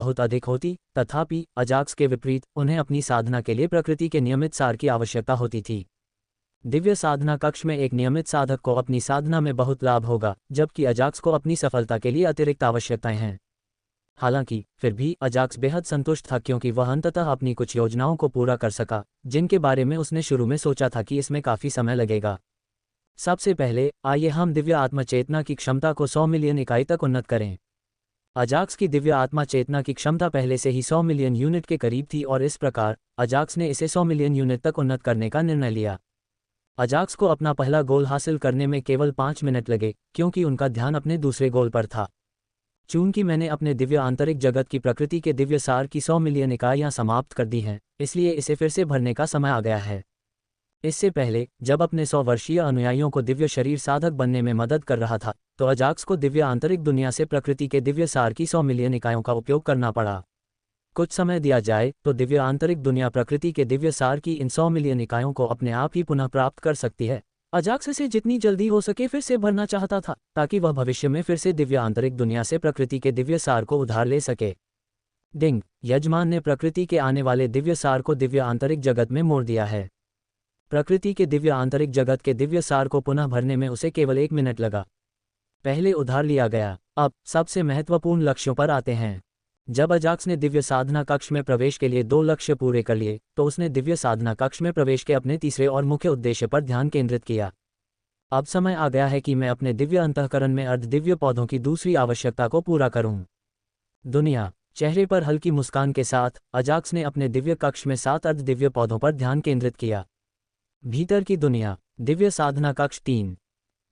बहुत अधिक होती, तथापि अजाक्स के विपरीत उन्हें अपनी साधना के लिए प्रकृति के नियमित सार की आवश्यकता होती थी। दिव्य साधना कक्ष में एक नियमित साधक को अपनी साधना में बहुत लाभ होगा, जबकि अजाक्स को अपनी सफलता के लिए अतिरिक्त आवश्यकताएं हैं। हालांकि फिर भी अजाक्स बेहद संतुष्ट था, क्योंकि वह अंततः अपनी कुछ योजनाओं को पूरा कर सका, जिनके बारे में उसने शुरू में सोचा था कि इसमें काफी समय लगेगा। सबसे पहले आइए हम दिव्य आत्मा चेतना की क्षमता को 100 मिलियन इकाई तक उन्नत करें। अजाक्स की दिव्य आत्मा चेतना की क्षमता पहले से ही 100 मिलियन यूनिट के करीब थी, और इस प्रकार अजाक्स ने इसे 100 मिलियन यूनिट तक उन्नत करने का निर्णय लिया। अजाक्स को अपना पहला गोल हासिल करने में केवल 5 मिनट लगे, क्योंकि उनका ध्यान अपने दूसरे गोल पर था। चूंकि मैंने अपने दिव्य आंतरिक जगत की प्रकृति के दिव्य सार की 100 मिलियन इकाइयां समाप्त कर दी हैं, इसलिए इसे फिर से भरने का समय आ गया है। इससे पहले जब अपने 100 वर्षीय अनुयायियों को दिव्य शरीर साधक बनने में मदद कर रहा था, तो अजाक्स को दिव्य आंतरिक दुनिया से प्रकृति के दिव्य सार की 100 मिलियन इकाइयों का उपयोग करना पड़ा। कुछ समय दिया जाए तो दिव्य आंतरिक दुनिया प्रकृति के दिव्य सार की इन 100 मिलियन इकाइयों को अपने आप ही पुनः प्राप्त कर सकती है। अजाक्स इसे जितनी जल्दी हो सके फिर से भरना चाहता था, ताकि वह भविष्य में फिर से दिव्य आंतरिक दुनिया से प्रकृति के दिव्य सार को उधार ले सके। डिंग, यजमान ने प्रकृति के आने वाले दिव्य सार को दिव्य आंतरिक जगत में मोड़ दिया है। प्रकृति के दिव्य आंतरिक जगत के दिव्य सार को पुनः भरने में उसे केवल 1 मिनट लगा। पहले उधार लिया गया। अब सबसे महत्वपूर्ण लक्ष्यों पर आते हैं। जब अजाक्स ने दिव्य साधना कक्ष में प्रवेश के लिए 2 लक्ष्य पूरे कर लिए, तो उसने दिव्य साधना कक्ष में प्रवेश के अपने तीसरे और मुख्य उद्देश्य पर ध्यान केंद्रित किया। अब समय आ गया है कि मैं अपने दिव्य अंतःकरण में अर्धदिव्य पौधों की दूसरी आवश्यकता को पूरा करूं। दुनिया। चेहरे पर हल्की मुस्कान के साथ अजाक्स ने अपने दिव्य कक्ष में 7 अर्धदिव्य पौधों पर ध्यान केंद्रित किया। भीतर की दुनिया। दिव्य साधना कक्ष 3।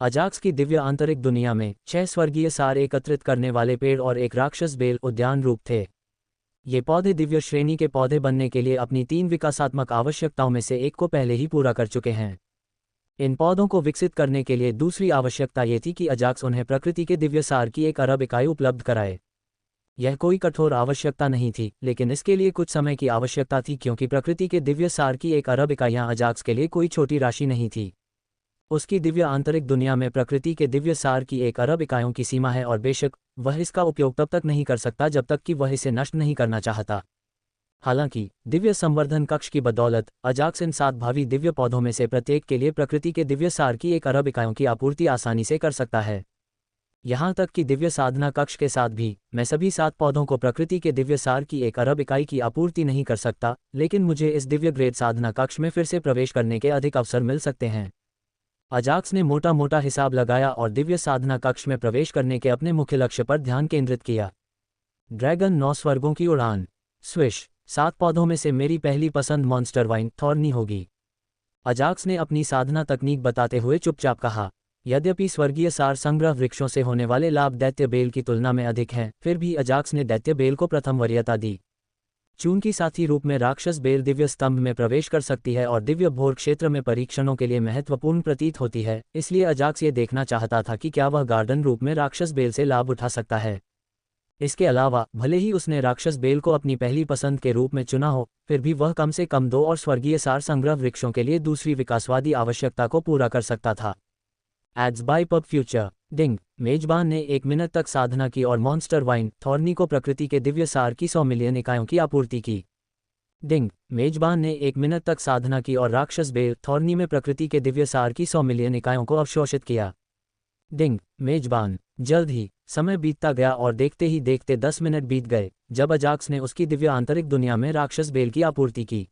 अजाक्स की दिव्य आंतरिक दुनिया में 6 स्वर्गीय सार एकत्रित करने वाले पेड़ और एक राक्षस बेल उद्यान रूप थे। ये पौधे दिव्य श्रेणी के पौधे बनने के लिए अपनी 3 विकासात्मक आवश्यकताओं में से एक को पहले ही पूरा कर चुके हैं। इन पौधों को विकसित करने के लिए दूसरी आवश्यकता ये थी कि अजाक्स उन्हें प्रकृति के दिव्य सार की 1 अरब इकाई उपलब्ध कराए। यह कोई कठोर आवश्यकता नहीं थी, लेकिन इसके लिए कुछ समय की आवश्यकता थी, क्योंकि प्रकृति के दिव्य सार की 1 अरब इकाइयां अजाक्स के लिए कोई छोटी राशि नहीं थी। उसकी दिव्य आंतरिक दुनिया में प्रकृति के दिव्य सार की 1 अरब इकाइयों की सीमा है, और बेशक वह इसका उपयोग तब तक नहीं कर सकता जब तक कि वह इसे नष्ट नहीं करना चाहता। हालांकि दिव्य संवर्धन कक्ष की बदौलत अजाक्स इन 7 भावी दिव्य पौधों में से प्रत्येक के लिए प्रकृति के दिव्य सार की 1 अरब इकाइयों की आपूर्ति आसानी से कर सकता है। यहाँ तक कि दिव्य साधना कक्ष के साथ भी मैं सभी 7 पौधों को प्रकृति के दिव्य सार की 1 अरब इकाई की आपूर्ति नहीं कर सकता, लेकिन मुझे इस दिव्य ग्रेड साधना कक्ष में फिर से प्रवेश करने के अधिक अवसर मिल सकते हैं। अजाक्स ने मोटा मोटा हिसाब लगाया और दिव्य साधना कक्ष में प्रवेश करने के अपने मुख्य लक्ष्य पर ध्यान केंद्रित किया। ड्रैगन 9 स्वर्गों की उड़ान। स्विश। 7 पौधों में से मेरी पहली पसंद मॉन्स्टर वाइन थॉर्नी होगी। अजाक्स ने अपनी साधना तकनीक बताते हुए चुपचाप कहा। यद्यपि स्वर्गीय सार संग्रह वृक्षों से होने वाले लाभ दैत्य बेल की तुलना में अधिक हैं, फिर भी अजाक्स ने दैत्य बेल को प्रथम वरीयता दी। चूंकि साथी रूप में राक्षस बेल दिव्य स्तंभ में प्रवेश कर सकती है और दिव्य भोर क्षेत्र में परीक्षणों के लिए महत्वपूर्ण प्रतीत होती है, इसलिए अजाक्स ये देखना चाहता था कि क्या वह गार्डन रूप में राक्षस बेल से लाभ उठा सकता है। इसके अलावा भले ही उसने राक्षस बेल को अपनी पहली पसंद के रूप में चुना हो, फिर भी वह कम से कम 2 और स्वर्गीय सार संग्रह वृक्षों के लिए दूसरी विकासवादी आवश्यकता को पूरा कर सकता था। Ads by pub future. डिंग, मेजबान ने 1 मिनट तक साधना की और मॉन्स्टर वाइन थॉर्नी को प्रकृति के दिव्य सार की 100 मिलियन इकाइयों की आपूर्ति की। डिंग, मेजबान ने 1 मिनट तक साधना की और राक्षस बेल थॉर्नी में प्रकृति के दिव्य सार की 100 मिलियन इकाइयों को अवशोषित किया। डिंग, मेजबान। जल्द ही समय बीतता गया और देखते ही देखते 10 मिनट बीत गए जब अजाक्स ने उसकी दिव्य आंतरिक दुनिया में राक्षस बेल की आपूर्ति की।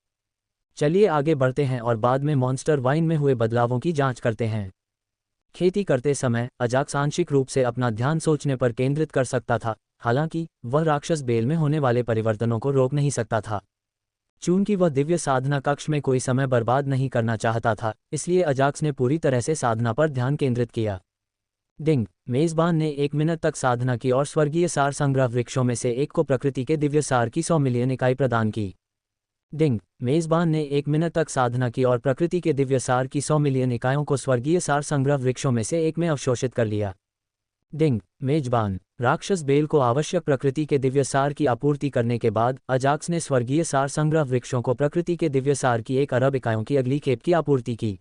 चलिए आगे बढ़ते हैं और बाद में मॉन्स्टर वाइन में हुए बदलावों की जांच करते हैं। खेती करते समय अजाक्स आंशिक रूप से अपना ध्यान सोचने पर केंद्रित कर सकता था, हालांकि वह राक्षस बेल में होने वाले परिवर्तनों को रोक नहीं सकता था। चूंकि वह दिव्य साधना कक्ष में कोई समय बर्बाद नहीं करना चाहता था, इसलिए अजाक्स ने पूरी तरह से साधना पर ध्यान केंद्रित किया। डिंग, मेजबान ने 1 मिनट तक साधना की और स्वर्गीय सार संग्रह वृक्षों में से एक को प्रकृति के दिव्य सार की 100 मिलियन इकाई प्रदान की। डिंग, मेजबान ने 1 मिनट तक साधना की और प्रकृति के दिव्य सार की 100 मिलियन इकाइयों को स्वर्गीय सार संग्रह वृक्षों में से एक में अवशोषित कर लिया। डिंग, मेजबान। राक्षस बेल को आवश्यक प्रकृति के दिव्य सार की आपूर्ति करने के बाद अजाक्स ने स्वर्गीय सार संग्रह वृक्षों को प्रकृति के दिव्य सार की 1 अरब इकाइयों की अगली खेप की आपूर्ति की।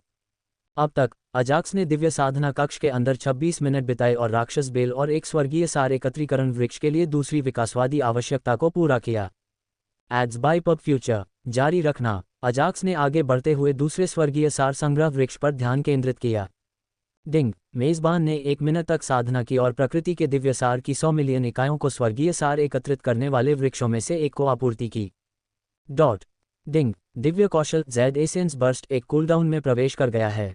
अब तक अजाक्स ने दिव्य साधना कक्ष के अंदर 26 मिनट बिताए और राक्षस बेल और एक स्वर्गीय सार एकत्रीकरण वृक्ष के लिए दूसरी विकासवादी आवश्यकता को पूरा किया। एड्स बाय पब फ्यूचर जारी रखना। अजाक्स ने आगे बढ़ते हुए दूसरे स्वर्गीय सार संग्रह वृक्ष पर ध्यान केंद्रित किया। डिंग मेजबान ने 1 मिनट तक साधना की और प्रकृति के दिव्य सार की 100 मिलियन इकाइयों को स्वर्गीय सार एकत्रित करने वाले वृक्षों में से एक को आपूर्ति की। डॉट डिंग दिव्य कौशल जेड एसेंस बर्स्ट एक कूलडाउन में प्रवेश कर गया है।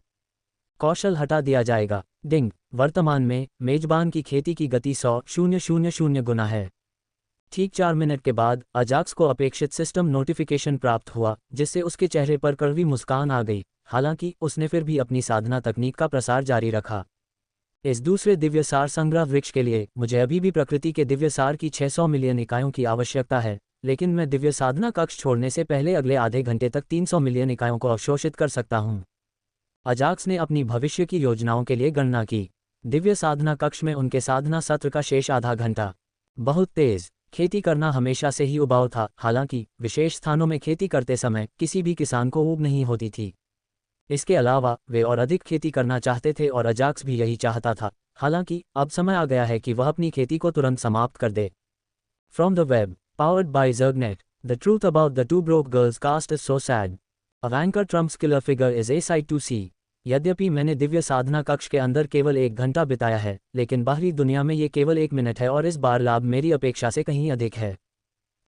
कौशल हटा दिया जाएगा। डिंग वर्तमान में मेजबान की खेती की गति 100,000 गुना है। ठीक 4 मिनट के बाद अजाक्स को अपेक्षित सिस्टम नोटिफिकेशन प्राप्त हुआ, जिससे उसके चेहरे पर कड़वी मुस्कान आ गई। हालांकि उसने फिर भी अपनी साधना तकनीक का प्रसार जारी रखा। इस दूसरे दिव्य सार संग्रह वृक्ष के लिए मुझे अभी भी प्रकृति के दिव्य सार की 600 मिलियन इकाइयों की आवश्यकता है, लेकिन मैं दिव्य साधना कक्ष छोड़ने से पहले अगले आधे घंटे तक 300 मिलियन इकाइयों को अवशोषित कर सकता हूँ। अजाक्स ने अपनी भविष्य की योजनाओं के लिए गणना की। दिव्य साधना कक्ष में उनके साधना सत्र का शेष आधा घंटा। बहुत तेज खेती करना हमेशा से ही उबाऊ था। हालांकि विशेष स्थानों में खेती करते समय किसी भी किसान को ऊब नहीं होती थी। इसके अलावा वे और अधिक खेती करना चाहते थे और अजाक्स भी यही चाहता था। हालांकि अब समय आ गया है कि वह अपनी खेती को तुरंत समाप्त कर दे। From the web powered by Zergnet. The truth about the two broke girls cast is so sad. A anchor Trump's killer figure is a sight to see. यद्यपि मैंने दिव्य साधना कक्ष के अंदर केवल 1 घंटा बिताया है, लेकिन बाहरी दुनिया में ये केवल 1 मिनट है और इस बार लाभ मेरी अपेक्षा से कहीं अधिक है।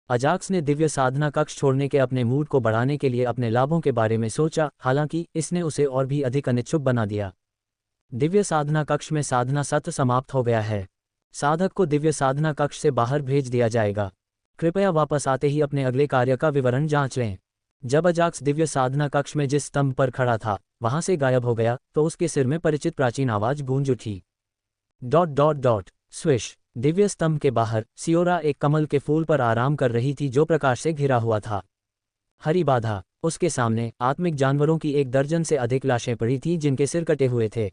अजाक्स ने दिव्य साधना कक्ष छोड़ने के अपने मूड को बढ़ाने के लिए अपने लाभों के बारे में सोचा, हालांकि इसने उसे और भी अधिक अनिच्छुक बना दिया। दिव्य साधना कक्ष में साधना सत्र समाप्त हो गया है। साधक को दिव्य साधना कक्ष से बाहर भेज दिया जाएगा। कृपया वापस आते ही अपने अगले कार्य का विवरण जांच लें। जब अजाक्स दिव्य साधना कक्ष में जिस स्तंभ पर खड़ा था वहां से गायब हो गया, तो उसके सिर में परिचित प्राचीन आवाज गूंज उठी। स्विश। दिव्य स्तंभ के बाहर सियोरा एक कमल के फूल पर आराम कर रही थी जो प्रकाश से घिरा हुआ था। हरी बाधा। उसके सामने आत्मिक जानवरों की 1 दर्जन से अधिक लाशें पड़ी थीं जिनके सिर कटे हुए थे।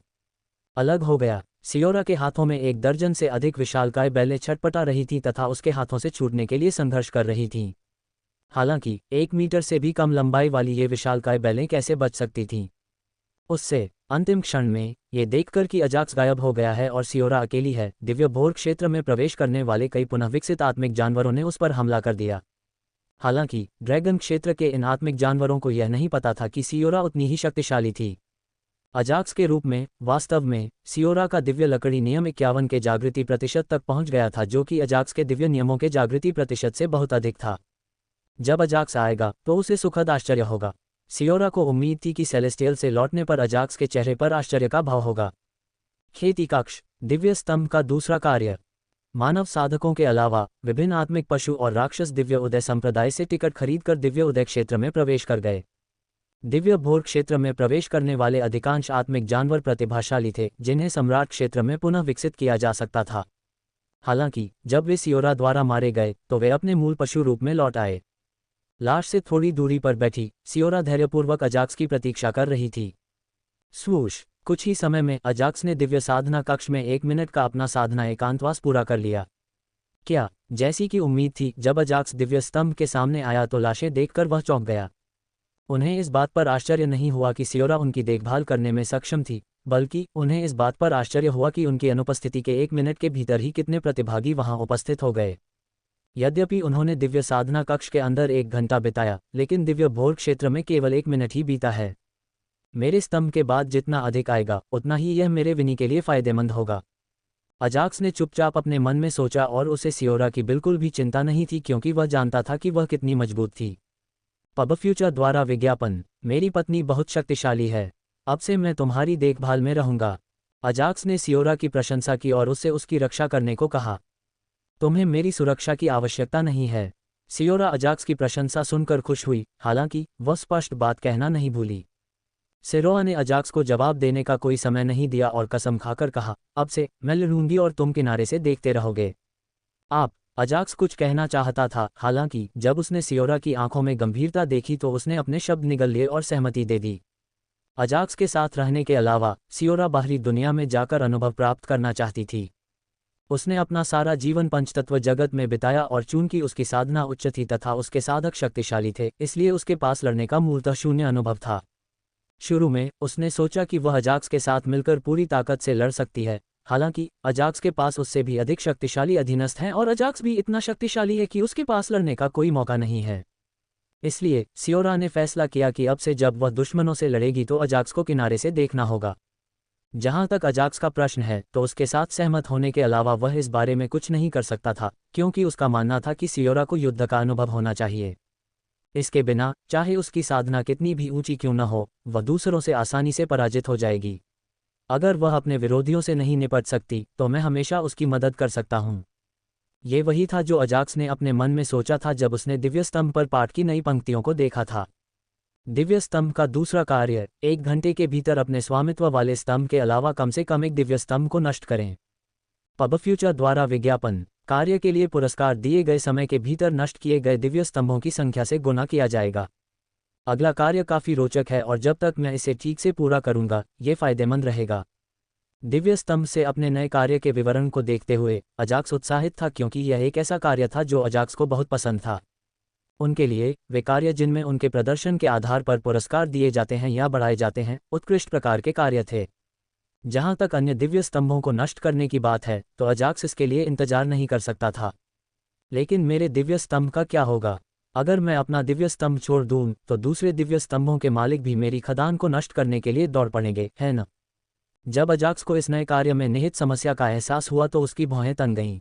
अलग हो गया। सियोरा के हाथों में 1 दर्जन से अधिक विशालकाय बैलें छटपटा रही थीं तथा उसके हाथों से छूटने के लिए संघर्ष कर रही थीं। हालांकि 1 मीटर से भी कम लंबाई वाली ये विशालकाय बैलें कैसे बच सकती थीं उससे। अंतिम क्षण में ये देखकर कि अजाक्स गायब हो गया है और सियोरा अकेली है, दिव्य भोर क्षेत्र में प्रवेश करने वाले कई पुनः विकसित आत्मिक जानवरों ने उस पर हमला कर दिया। हालांकि ड्रैगन क्षेत्र के इन आत्मिक जानवरों को यह नहीं पता था कि सियोरा उतनी ही शक्तिशाली थी। अजाक्स के रूप में वास्तव में सियोरा का दिव्य लकड़ी नियम 51 के जागृति प्रतिशत तक पहुंच गया था, जो कि अजाक्स के दिव्य नियमों के जागृति प्रतिशत से बहुत अधिक था। जब अजाक्स आएगा तो उसे सुखद आश्चर्य होगा। सियोरा को उम्मीद थी कि सेलेस्टियल से लौटने पर अजाक्स के चेहरे पर आश्चर्य का भाव होगा। खेती कक्ष। दिव्य स्तंभ का दूसरा कार्य। मानव साधकों के अलावा विभिन्न आत्मिक पशु और राक्षस दिव्य उदय संप्रदाय से टिकट खरीदकर दिव्य उदय क्षेत्र में प्रवेश कर गए। दिव्य भोर क्षेत्र में प्रवेश करने वाले अधिकांश आत्मिक जानवर प्रतिभाशाली थे, जिन्हें सम्राट क्षेत्र में पुनः विकसित किया जा सकता था। हालांकि जब वे सियोरा द्वारा मारे गए तो वे अपने मूल पशु रूप में लौट आए। लाश से थोड़ी दूरी पर बैठी सियोरा धैर्यपूर्वक अजाक्स की प्रतीक्षा कर रही थी। स्वूश। कुछ ही समय में अजाक्स ने दिव्य साधना कक्ष में 1 मिनट का अपना साधना एकांतवास पूरा कर लिया। क्या जैसी कि उम्मीद थी, जब अजाक्स दिव्य स्तंभ के सामने आया तो लाशें देखकर वह चौंक गया। उन्हें इस बात पर आश्चर्य नहीं हुआ कि सियोरा उनकी देखभाल करने में सक्षम थी, बल्कि उन्हें इस बात पर आश्चर्य हुआ कि उनकी अनुपस्थिति के 1 मिनट के भीतर ही कितने प्रतिभागी वहां उपस्थित हो गए। यद्यपि उन्होंने दिव्य साधना कक्ष के अंदर 1 घंटा बिताया, लेकिन दिव्य भोर क्षेत्र में केवल 1 मिनट ही बीता है। मेरे स्तंभ के बाद जितना अधिक आएगा उतना ही यह मेरे विनी के लिए फायदेमंद होगा। अजाक्स ने चुपचाप अपने मन में सोचा और उसे सियोरा की बिल्कुल भी चिंता नहीं थी, क्योंकि वह जानता था कि वह कितनी मजबूत थी। पब फ्यूचर द्वारा विज्ञापन। मेरी पत्नी बहुत शक्तिशाली है। अब से मैं तुम्हारी देखभाल में रहूंगा। अजाक्स ने सियोरा की प्रशंसा की और उससे उसकी रक्षा करने को कहा। तुम्हें मेरी सुरक्षा की आवश्यकता नहीं है। सियोरा अजाक्स की प्रशंसा सुनकर खुश हुई, हालांकि वह स्पष्ट बात कहना नहीं भूली। सिरोआ ने अजाक्स को जवाब देने का कोई समय नहीं दिया और कसम खाकर कहा, अब से मैं लड़ूंगी और तुम किनारे से देखते रहोगे। आप। अजाक्स कुछ कहना चाहता था, हालांकि जब उसने सियोरा की आंखों में गंभीरता देखी तो उसने अपने शब्द निगल लिए और सहमति दे दी। अजाक्स के साथ रहने के अलावा सियोरा बाहरी दुनिया में जाकर अनुभव प्राप्त करना चाहती थी। उसने अपना सारा जीवन पंचतत्व जगत में बिताया और चूंकि उसकी साधना उच्च थी तथा उसके साधक शक्तिशाली थे, इसलिए उसके पास लड़ने का मूलतः शून्य अनुभव था। शुरू में उसने सोचा कि वह अजाक्स के साथ मिलकर पूरी ताकत से लड़ सकती है, हालांकि अजाक्स के पास उससे भी अधिक शक्तिशाली अधीनस्थ हैं और अजाक्स भी इतना शक्तिशाली है कि उसके पास लड़ने का कोई मौका नहीं है। इसलिए सियोरा ने फैसला किया कि अब से जब वह दुश्मनों से लड़ेगी तो अजाक्स को किनारे से देखना होगा। जहां तक अजाक्स का प्रश्न है तो उसके साथ सहमत होने के अलावा वह इस बारे में कुछ नहीं कर सकता था, क्योंकि उसका मानना था कि सियोरा को युद्ध का अनुभव होना चाहिए। इसके बिना चाहे उसकी साधना कितनी भी ऊंची क्यों न हो, वह दूसरों से आसानी से पराजित हो जाएगी। अगर वह अपने विरोधियों से नहीं निपट सकती तो मैं हमेशा उसकी मदद कर सकता हूँ। ये वही था जो अजाक्स ने अपने मन में सोचा था जब उसने दिव्य स्तंभ पर पाठ की नई पंक्तियों को देखा था। दिव्य स्तंभ का दूसरा कार्य, 1 घंटे के भीतर अपने स्वामित्व वाले स्तंभ के अलावा कम से कम एक दिव्य स्तंभ को नष्ट करें। पब फ्यूचर द्वारा विज्ञापन कार्य के लिए पुरस्कार दिए गए समय के भीतर नष्ट किए गए दिव्य स्तंभों की संख्या से गुना किया जाएगा। अगला कार्य काफी रोचक है और जब तक मैं इसे ठीक से पूरा करूंगा ये फायदेमंद रहेगा। दिव्य स्तंभ से अपने नए कार्य के विवरण को देखते हुए अजाक्स उत्साहित था, क्योंकि यह एक ऐसा कार्य था जो अजाक्स को बहुत पसंद था। उनके लिए वे कार्य जिनमें उनके प्रदर्शन के आधार पर पुरस्कार दिए जाते हैं या बढ़ाए जाते हैं, उत्कृष्ट प्रकार के कार्य थे। जहां तक अन्य दिव्य स्तंभों को नष्ट करने की बात है तो अजाक्स इसके लिए इंतजार नहीं कर सकता था। लेकिन मेरे दिव्य स्तंभ का क्या होगा? अगर मैं अपना दिव्य स्तंभ छोड़ दूं तो दूसरे दिव्य स्तंभों के मालिक भी मेरी खदान को नष्ट करने के लिए दौड़ पड़ेंगे, है न? जब अजाक्स को इस नए कार्य में निहित समस्या का एहसास हुआ तो उसकी भौहें तन गईं।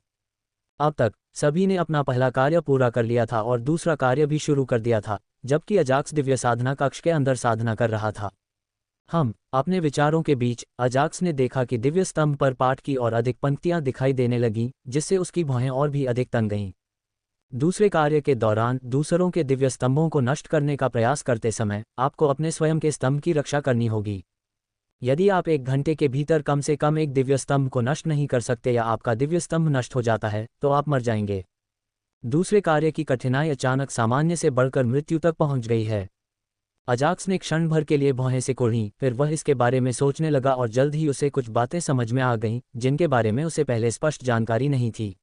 अब तक सभी ने अपना पहला कार्य पूरा कर लिया था और दूसरा कार्य भी शुरू कर दिया था, जबकि अजाक्स दिव्य साधना कक्ष के अंदर साधना कर रहा था। अपने विचारों के बीच अजाक्स ने देखा कि दिव्य स्तंभ पर पाठ की और अधिक पंक्तियां दिखाई देने लगीं, जिससे उसकी भौहें और भी अधिक तन गईं। दूसरे कार्य के दौरान दूसरों के दिव्य स्तंभों को नष्ट करने का प्रयास करते समय आपको अपने स्वयं के स्तंभ की रक्षा करनी होगी। यदि आप 1 घंटे के भीतर कम से कम एक दिव्य स्तंभ को नष्ट नहीं कर सकते या आपका दिव्य स्तंभ नष्ट हो जाता है तो आप मर जाएंगे। दूसरे कार्य की कठिनाई अचानक सामान्य से बढ़कर मृत्यु तक पहुंच गई है। अजाक्स ने क्षण भर के लिए भौहें सिकोड़ी, फिर वह इसके बारे में सोचने लगा और जल्द ही उसे कुछ बातें समझ में आ गईं जिनके बारे में उसे पहले स्पष्ट जानकारी नहीं थी।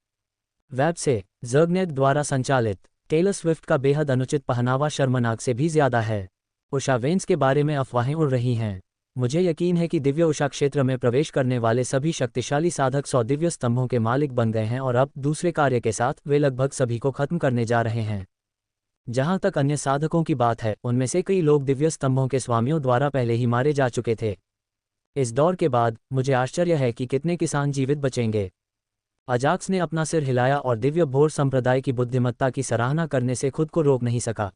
वेब से ज़र्गनेट द्वारा संचालित टेलर स्विफ्ट का बेहद अनुचित पहनावा शर्मनाक से भी ज्यादा है। उषा वेन्स के बारे में अफवाहें उड़ रही हैं। मुझे यकीन है कि दिव्य उषा क्षेत्र में प्रवेश करने वाले सभी शक्तिशाली साधक 100 दिव्य स्तंभों के मालिक बन गए हैं और अब दूसरे कार्य के साथ वे लगभग सभी को खत्म करने जा रहे हैं। जहां तक अन्य साधकों की बात है, उनमें से कई लोग दिव्य स्तंभों के स्वामियों द्वारा पहले ही मारे जा चुके थे। इस दौर के बाद मुझे आश्चर्य है कि कितने किसान जीवित बचेंगे। अजाक्स ने अपना सिर हिलाया और दिव्य भोर संप्रदाय की बुद्धिमत्ता की सराहना करने से खुद को रोक नहीं सका।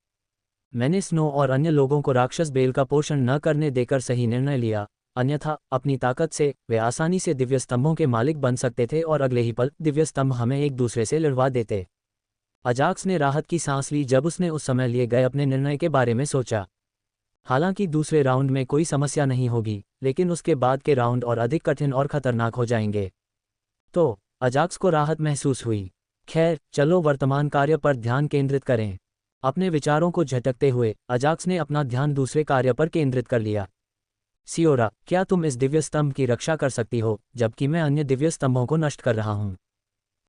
मैंने स्नो और अन्य लोगों को राक्षस बेल का पोषण न करने देकर सही निर्णय लिया, अन्यथा अपनी ताकत से वे आसानी से दिव्य स्तंभों के मालिक बन सकते थे और अगले ही पल दिव्य स्तंभ हमें एक दूसरे से लड़वा देते। अजाक्स ने राहत की सांस ली जब उसने उस समय लिए गए अपने निर्णय के बारे में सोचा। हालांकि दूसरे राउंड में कोई समस्या नहीं होगी, लेकिन उसके बाद के राउंड और अधिक कठिन और खतरनाक हो जाएंगे। तो अजाक्स को राहत महसूस हुई। खैर, चलो वर्तमान कार्य पर ध्यान केंद्रित करें। अपने विचारों को झटकते हुए अजाक्स ने अपना ध्यान दूसरे कार्य पर केंद्रित कर लिया। सियोरा, क्या तुम इस दिव्य स्तंभ की रक्षा कर सकती हो जबकि मैं अन्य दिव्य स्तंभों को नष्ट कर रहा हूं?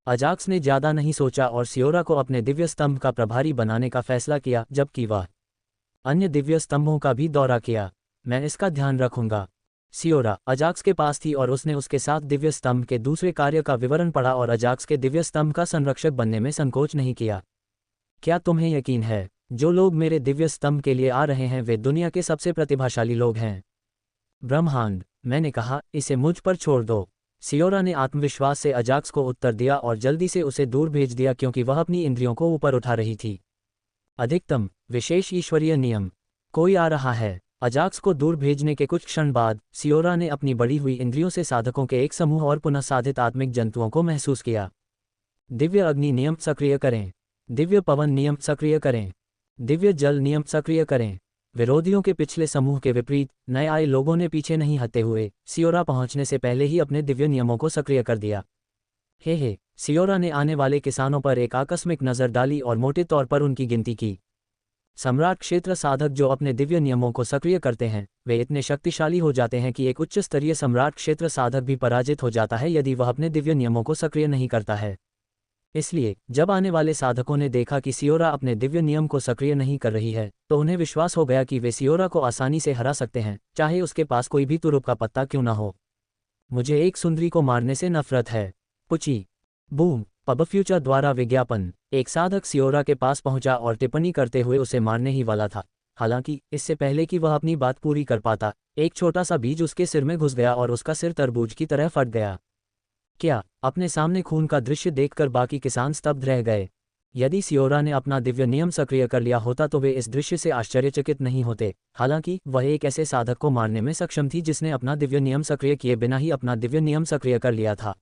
अजाक्स ने ज्यादा नहीं सोचा और सियोरा को अपने दिव्य स्तंभ का प्रभारी बनाने का फैसला किया, जबकि वह अन्य दिव्य स्तंभों का भी दौरा किया। मैं इसका ध्यान रखूंगा। सियोरा अजाक्स के पास थी और उसने उसके साथ दिव्य स्तंभ के दूसरे कार्य का विवरण पढ़ा और अजाक्स के दिव्य स्तंभ का संरक्षक बनने में संकोच नहीं किया। क्या तुम्हें यकीन है, जो लोग मेरे दिव्य स्तंभ के लिए आ रहे हैं वे दुनिया के सबसे प्रतिभाशाली लोग हैं? ब्रह्मांड, मैंने कहा, इसे मुझ पर छोड़ दो। सियोरा ने आत्मविश्वास से अजाक्स को उत्तर दिया और जल्दी से उसे दूर भेज दिया क्योंकि वह अपनी इंद्रियों को ऊपर उठा रही थी। अधिकतम विशेष ईश्वरीय नियम, कोई आ रहा है। अजाक्स को दूर भेजने के कुछ क्षण बाद सियोरा ने अपनी बढ़ी हुई इंद्रियों से साधकों के एक समूह और पुनः साधित आत्मिक जंतुओं को महसूस किया। दिव्य अग्नि नियम सक्रिय करें। दिव्य पवन नियम सक्रिय करें। दिव्य जल नियम सक्रिय करें। विरोधियों के पिछले समूह के विपरीत नए आए लोगों ने पीछे नहीं हटते हुए सियोरा पहुंचने से पहले ही अपने दिव्य नियमों को सक्रिय कर दिया। हे सियोरा ने आने वाले किसानों पर एक आकस्मिक नज़र डाली और मोटे तौर पर उनकी गिनती की। सम्राट क्षेत्र साधक जो अपने दिव्य नियमों को सक्रिय करते हैं वे इतने शक्तिशाली हो जाते हैं कि एक उच्च स्तरीय सम्राट क्षेत्र साधक भी पराजित हो जाता है यदि वह अपने दिव्य नियमों को सक्रिय नहीं करता है। इसलिए जब आने वाले साधकों ने देखा कि सियोरा अपने दिव्य नियम को सक्रिय नहीं कर रही है, तो उन्हें विश्वास हो गया कि वे सियोरा को आसानी से हरा सकते हैं, चाहे उसके पास कोई भी तुरुप का पत्ता क्यों न हो। मुझे एक सुंदरी को मारने से नफरत है। पुची। बूम। पब फ्यूचर द्वारा विज्ञापन। एक साधक सियोरा के पास पहुंचा और टिप्पणी करते हुए उसे मारने ही वाला था। हालांकि इससे पहले कि वह अपनी बात पूरी कर पाता, एक छोटा सा बीज उसके सिर में घुस गया और उसका सिर तरबूज की तरह फट गया। क्या? अपने सामने खून का दृश्य देखकर बाकी किसान स्तब्ध रह गए। यदि सियोरा ने अपना दिव्य नियम सक्रिय कर लिया होता तो वे इस दृश्य से आश्चर्यचकित नहीं होते। हालांकि वह एक ऐसे साधक को मारने में सक्षम थी जिसने अपना दिव्य नियम सक्रिय किए बिना ही अपना दिव्य नियम सक्रिय कर लिया था।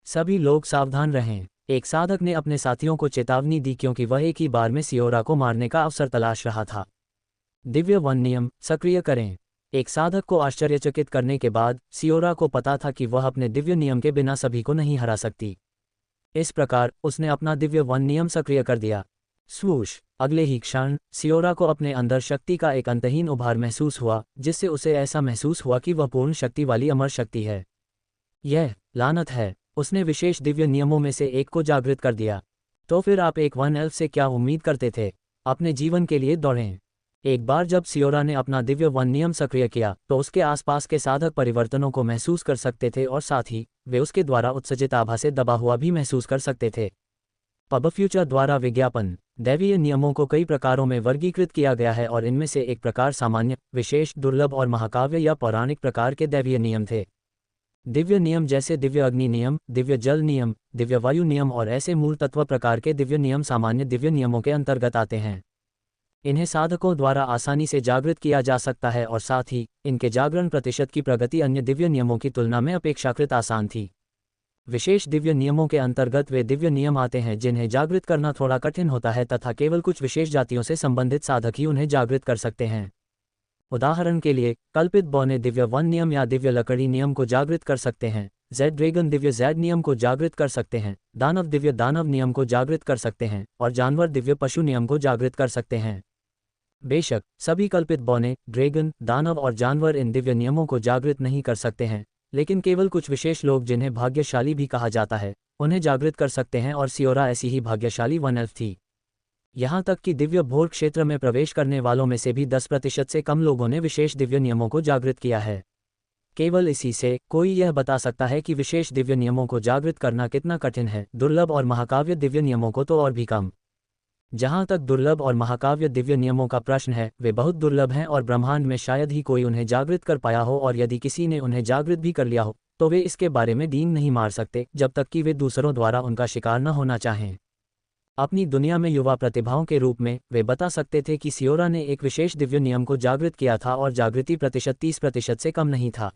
सभी लोग सावधान रहें। एक साधक ने अपने साथियों को चेतावनी दी क्योंकि वह एक ही बार में सियोरा को मारने का अवसर तलाश रहा था। दिव्य वन नियम सक्रिय करें। एक साधक को आश्चर्यचकित करने के बाद सियोरा को पता था कि वह अपने दिव्य नियम के बिना सभी को नहीं हरा सकती। इस प्रकार उसने अपना दिव्य वन नियम सक्रिय कर दिया। स्वूश। अगले ही क्षण सियोरा को अपने अंदर शक्ति का एक अंतहीन उभार महसूस हुआ, जिससे उसे ऐसा महसूस हुआ कि वह पूर्ण शक्ति वाली अमर शक्ति है। यह लानत है। उसने विशेष दिव्य नियमों में से एक को जागृत कर दिया। तो फिर आप एक वन एल्फ से क्या उम्मीद करते थे? अपने जीवन के लिए दौड़ें। एक बार जब सियोरा ने अपना दिव्य वन नियम सक्रिय किया तो उसके आसपास के साधक परिवर्तनों को महसूस कर सकते थे और साथ ही वे उसके द्वारा उत्सर्जित आभा से दबा हुआ भी महसूस कर सकते थे। पब फ्यूचर द्वारा विज्ञापन। दैवीय नियमों को कई प्रकारों में वर्गीकृत किया गया है और इनमें से एक प्रकार सामान्य, विशेष, दुर्लभ और महाकाव्य या पौराणिक प्रकार के दैवीय नियम थे। दिव्य नियम जैसे दिव्य अग्नि नियम, दिव्य जल नियम, दिव्य वायु नियम और ऐसे मूल तत्व प्रकार के दिव्य नियम सामान्य दिव्य नियमों के अंतर्गत आते हैं। इन्हें साधकों द्वारा आसानी से जागृत किया जा सकता है और साथ ही इनके जागरण प्रतिशत की प्रगति अन्य दिव्य नियमों की तुलना में अपेक्षाकृत आसान थी। विशेष दिव्य नियमों के अंतर्गत वे दिव्य नियम आते हैं जिन्हें जागृत करना थोड़ा कठिन होता है तथा केवल कुछ विशेष जातियों से संबंधित साधक ही उन्हें जागृत कर सकते हैं। उदाहरण के लिए, कल्पित बौने दिव्य वन नियम या दिव्य लकड़ी नियम को जागृत कर सकते हैं, जेड ड्रैगन दिव्य जेड नियम को जागृत कर सकते हैं, दानव दिव्य दानव नियम को जागृत कर सकते हैं और जानवर दिव्य पशु नियम को जागृत कर सकते हैं। बेशक सभी कल्पित बौने, ड्रैगन, दानव और जानवर इन दिव्य नियमों को जागृत नहीं कर सकते हैं, लेकिन केवल कुछ विशेष लोग जिन्हें भाग्यशाली भी कहा जाता है उन्हें जागृत कर सकते हैं और सियोरा ऐसी ही भाग्यशाली वन एल्फ थी। यहाँ तक कि दिव्य भोर क्षेत्र में प्रवेश करने वालों में से भी 10% से कम लोगों ने विशेष दिव्य नियमों को जागृत किया है। केवल इसी से कोई यह बता सकता है कि विशेष दिव्य नियमों को जागृत करना कितना कठिन है। दुर्लभ और महाकाव्य दिव्य नियमों को तो और भी कम। जहाँ तक दुर्लभ और महाकाव्य दिव्य नियमों का प्रश्न है, वे बहुत दुर्लभ हैं और ब्रह्मांड में शायद ही कोई उन्हें जागृत कर पाया हो, और यदि किसी ने उन्हें जागृत भी कर लिया हो तो वे इसके बारे में डींग नहीं मार सकते जब तक कि वे दूसरों द्वारा उनका शिकार न होना चाहें। अपनी दुनिया में युवा प्रतिभाओं के रूप में वे बता सकते थे कि सियोरा ने एक विशेष दिव्य नियम को जागृत किया था और जागृति प्रतिशत 30% से कम नहीं था।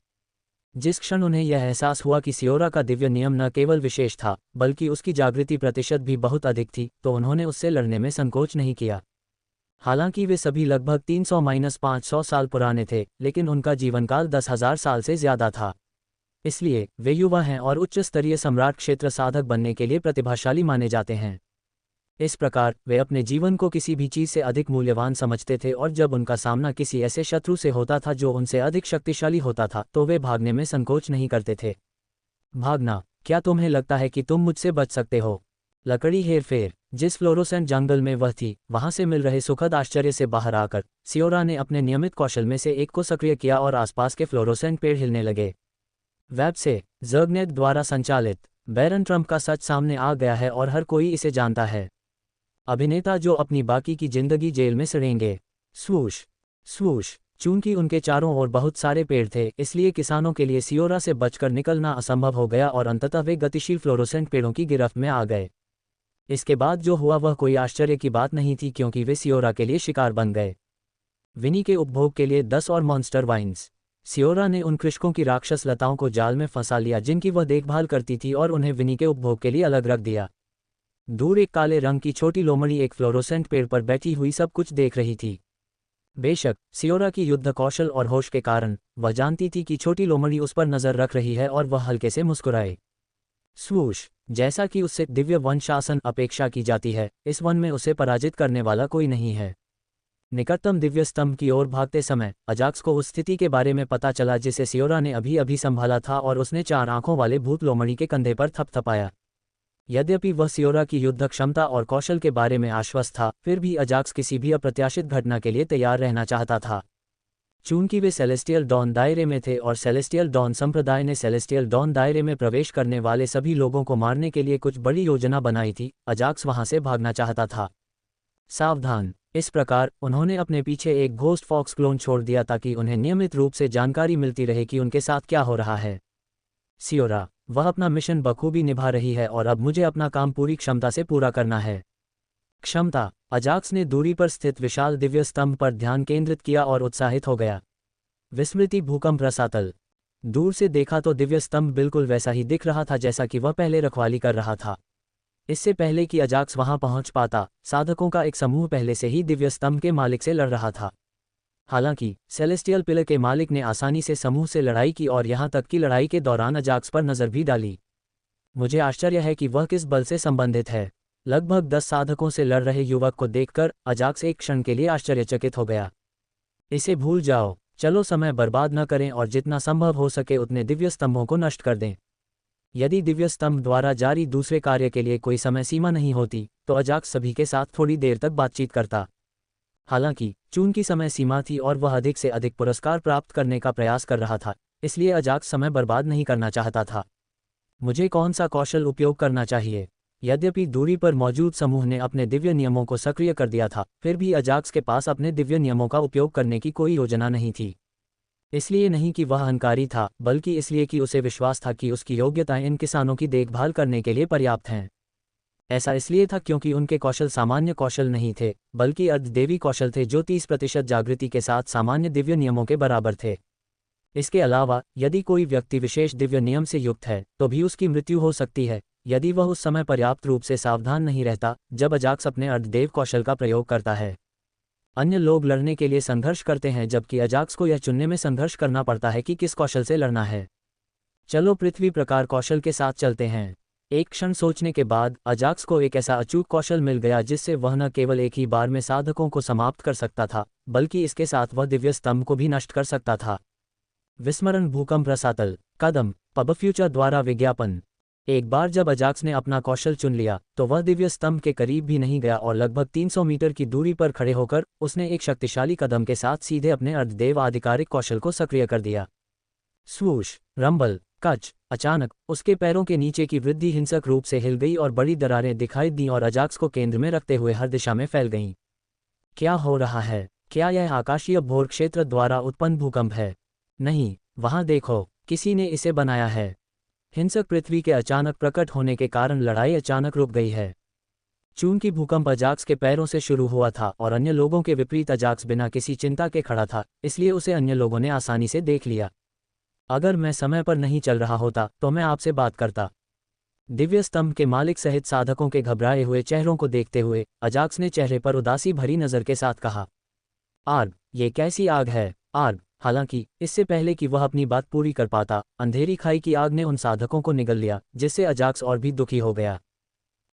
जिस क्षण उन्हें यह एहसास हुआ कि सियोरा का दिव्य नियम न केवल विशेष था बल्कि उसकी जागृति प्रतिशत भी बहुत अधिक थी, तो उन्होंने उससे लड़ने में संकोच नहीं किया। हालांकि वे सभी लगभग 300-500 साल पुराने थे, लेकिन उनका जीवनकाल 10,000 साल से ज्यादा था। इसलिए वे युवा हैं और उच्च स्तरीय सम्राट क्षेत्र साधक बनने के लिए प्रतिभाशाली माने जाते हैं। इस प्रकार वे अपने जीवन को किसी भी चीज से अधिक मूल्यवान समझते थे और जब उनका सामना किसी ऐसे शत्रु से होता था जो उनसे अधिक शक्तिशाली होता था तो वे भागने में संकोच नहीं करते थे। भागना। क्या तुम्हें लगता है कि तुम मुझसे बच सकते हो? लकड़ी हेरफेर। जिस फ्लोरोसेंट जंगल में वह थी, वहां से मिल रहे सुखद आश्चर्य से बाहर आकर सियोरा ने अपने नियमित कौशल में से एक को सक्रिय किया और आसपास के फ्लोरोसेंट पेड़ हिलने लगे। वेब से ज़र्गनेट द्वारा संचालित बैरन ट्रम्प का सच सामने आ गया है और हर कोई इसे जानता है। अभिनेता जो अपनी बाकी की जिंदगी जेल में सड़ेंगे। स्वूश स्वूश। चूंकि उनके चारों ओर बहुत सारे पेड़ थे, इसलिए किसानों के लिए सियोरा से बचकर निकलना असंभव हो गया और अंततः वे गतिशील फ्लोरोसेंट पेड़ों की गिरफ्त में आ गए। इसके बाद जो हुआ वह कोई आश्चर्य की बात नहीं थी, क्योंकि वे सियोरा के लिए शिकार बन गए। विनी के उपभोग के लिए 10 और मॉन्स्टर वाइन्स। सियोरा ने उन कृषकों की राक्षस लताओं को जाल में फंसा लिया जिनकी वह देखभाल करती थी और उन्हें विनी के उपभोग के लिए अलग रख दिया। दूर एक काले रंग की छोटी लोमड़ी एक फ्लोरोसेंट पेड़ पर बैठी हुई सब कुछ देख रही थी। बेशक सियोरा की युद्ध कौशल और होश के कारण वह जानती थी कि छोटी लोमड़ी उस पर नजर रख रही है और वह हल्के से मुस्कुराए। स्वूश। जैसा कि उससे दिव्य वन शासन अपेक्षा की जाती है, इस वन में उसे पराजित करने वाला कोई नहीं है। निकटतम दिव्य स्तंभ की ओर भागते समय अजाक्स को उस स्थिति के बारे में पता चला जिसे सियोरा ने अभी अभी संभाला था और उसने 4 आंखों वाले भूत लोमड़ी के कंधे पर थपथपाया। यद्यपि वह सियोरा की युद्ध क्षमता और कौशल के बारे में आश्वस्त था, फिर भी अजाक्स किसी भी अप्रत्याशित घटना के लिए तैयार रहना चाहता था। चूंकि वे सेलेस्टियल डॉन दायरे में थे और सेलेस्टियल डॉन संप्रदाय ने सेलेस्टियल डॉन दायरे में प्रवेश करने वाले सभी लोगों को मारने के लिए कुछ बड़ी योजना बनाई थी, अजाक्स वहां से भागना चाहता था। सावधान। इस प्रकार उन्होंने अपने पीछे एक घोस्ट फॉक्स क्लोन छोड़ दिया ताकि उन्हें नियमित रूप से जानकारी मिलती रहे कि उनके साथ क्या हो रहा है। सियोरा, वह अपना मिशन बखूबी निभा रही है और अब मुझे अपना काम पूरी क्षमता से पूरा करना है। क्षमता। अजाक्स ने दूरी पर स्थित विशाल दिव्य स्तंभ पर ध्यान केंद्रित किया और उत्साहित हो गया। विस्मृति भूकंप रसातल। दूर से देखा तो दिव्य स्तंभ बिल्कुल वैसा ही दिख रहा था जैसा कि वह पहले रखवाली कर रहा था। इससे पहले कि अजाक्स वहां पहुंच पाता, साधकों का एक समूह पहले से ही दिव्य स्तंभ के मालिक से लड़ रहा था। हालांकि सेलेस्टियल पिलर के मालिक ने आसानी से समूह से लड़ाई की और यहां तक कि लड़ाई के दौरान अजाक्स पर नजर भी डाली। मुझे आश्चर्य है कि वह किस बल से संबंधित है। लगभग 10 साधकों से लड़ रहे युवक को देखकर अजाक्स एक क्षण के लिए आश्चर्यचकित हो गया। इसे भूल जाओ, चलो समय बर्बाद न करें और जितना संभव हो सके उतने दिव्य स्तंभों को नष्ट कर दें। यदि दिव्य स्तंभ द्वारा जारी दूसरे कार्य के लिए कोई समय सीमा नहीं होती, तो अजाक्स सभी के साथ थोड़ी देर तक बातचीत करता। हालांकि चूंकि समय सीमा थी और वह अधिक से अधिक पुरस्कार प्राप्त करने का प्रयास कर रहा था, इसलिए अजाक्स समय बर्बाद नहीं करना चाहता था। मुझे कौन सा कौशल उपयोग करना चाहिए? यद्यपि दूरी पर मौजूद समूह ने अपने दिव्य नियमों को सक्रिय कर दिया था, फिर भी अजाक्स के पास अपने दिव्य नियमों का उपयोग करने की कोई योजना नहीं थी। इसलिए नहीं कि वह अहंकारी था, बल्कि इसलिए कि उसे विश्वास था कि उसकी योग्यताएं इन किसानों की देखभाल करने के लिए पर्याप्त हैं। ऐसा इसलिए था क्योंकि उनके कौशल सामान्य कौशल नहीं थे, बल्कि अर्धदेवी कौशल थे जो 30% जागृति के साथ सामान्य दिव्य नियमों के बराबर थे। इसके अलावा यदि कोई व्यक्ति विशेष दिव्य नियम से युक्त है तो भी उसकी मृत्यु हो सकती है यदि वह उस समय पर्याप्त रूप से सावधान नहीं रहता जब अजाक्स अपने अर्धदेव कौशल का प्रयोग करता है। अन्य लोग लड़ने के लिए संघर्ष करते हैं जबकि अजाक्स को यह चुनने में संघर्ष करना पड़ता है कि किस कौशल से लड़ना है। चलो पृथ्वी प्रकार कौशल के साथ चलते हैं। एक क्षण सोचने के बाद अजाक्स को एक ऐसा अचूक कौशल मिल गया जिससे वह न केवल एक ही बार में साधकों को समाप्त कर सकता था, बल्कि इसके साथ वह दिव्य स्तंभ को भी नष्ट कर सकता था। विस्मरण भूकंप रसातल। कदम। पबफ्यूचर द्वारा विज्ञापन। एक बार जब अजाक्स ने अपना कौशल चुन लिया तो वह दिव्य स्तंभ के करीब भी नहीं गया और लगभग 300 मीटर की दूरी पर खड़े होकर उसने एक शक्तिशाली कदम के साथ सीधे अपने अर्धदेव आधिकारिक कौशल को सक्रिय कर दिया। स्वूश, रंबल, कच। अचानक उसके पैरों के नीचे की वृद्धि हिंसक रूप से हिल गई और बड़ी दरारें दिखाई दीं और अजाक्स को केंद्र में रखते हुए हर दिशा में फैल गईं। क्या हो रहा है? क्या यह आकाशीय भोर क्षेत्र द्वारा उत्पन्न भूकंप है? नहीं, वहां देखो, किसी ने इसे बनाया है। हिंसक पृथ्वी के अचानक प्रकट होने के कारण लड़ाई अचानक रुक गई है। चूंकि भूकंप अजाक्स के पैरों से शुरू हुआ था और अन्य लोगों के विपरीत अजाक्स बिना किसी चिंता के खड़ा था, इसलिए उसे अन्य लोगों ने आसानी से देख लिया। अगर मैं समय पर नहीं चल रहा होता तो मैं आपसे बात करता। दिव्य स्तंभ के मालिक सहित साधकों के घबराए हुए चेहरों को देखते हुए अजाक्स ने चेहरे पर उदासी भरी नजर के साथ कहा, आग, ये कैसी आग है? आग। हालांकि इससे पहले कि वह अपनी बात पूरी कर पाता, अंधेरी खाई की आग ने उन साधकों को निगल लिया, जिससे अजाक्स और भी दुखी हो गया।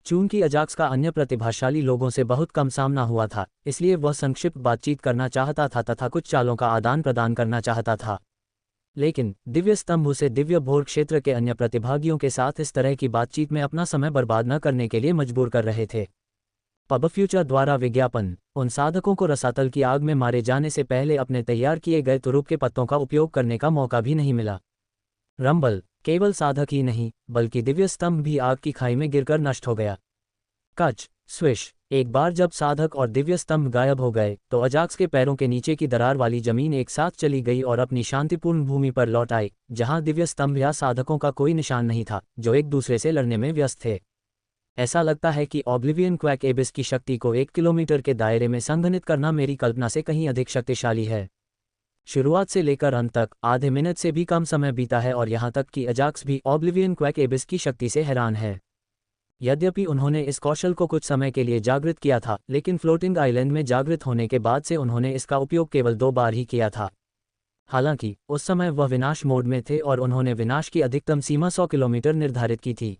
चूंकि अजाक्स का अन्य प्रतिभाशाली लोगों से बहुत कम सामना हुआ था, इसलिए वह संक्षिप्त बातचीत करना चाहता था तथा कुछ चालों का आदान प्रदान करना चाहता था। लेकिन दिव्य स्तंभ उसे दिव्य भोर क्षेत्र के अन्य प्रतिभागियों के साथ इस तरह की बातचीत में अपना समय बर्बाद न करने के लिए मजबूर कर रहे थे। पबफ्यूचर द्वारा विज्ञापन। उन साधकों को रसातल की आग में मारे जाने से पहले अपने तैयार किए गए तुरुप के पत्तों का उपयोग करने का मौका भी नहीं मिला। रंबल। केवल साधक ही नहीं, बल्कि दिव्य स्तंभ भी आग की खाई में गिरकर नष्ट हो गया। कच। स्विश। एक बार जब साधक और दिव्य स्तंभ गायब हो गए तो अजाक्स के पैरों के नीचे की दरार वाली जमीन एक साथ चली गई और अपनी शांतिपूर्ण भूमि पर लौट आई, जहां दिव्य स्तंभ या साधकों का कोई निशान नहीं था जो एक दूसरे से लड़ने में व्यस्त थे। ऐसा लगता है कि ऑब्लिवियन क्वैक एबिस की शक्ति को 1 किलोमीटर के दायरे में संघनित करना मेरी कल्पना से कहीं अधिक शक्तिशाली है। शुरुआत से लेकर अंत तक आधे मिनट से भी कम समय बीता है और यहाँ तक कि अजाक्स भी ऑब्लिवियन क्वैक एबिस की शक्ति से हैरान है। यद्यपि उन्होंने इस कौशल को कुछ समय के लिए जागृत किया था, लेकिन फ्लोटिंग आइलैंड में जागृत होने के बाद से उन्होंने इसका उपयोग केवल 2 बार ही किया था। हालांकि उस समय वह विनाश मोड में थे और उन्होंने विनाश की अधिकतम सीमा 100 किलोमीटर निर्धारित की थी।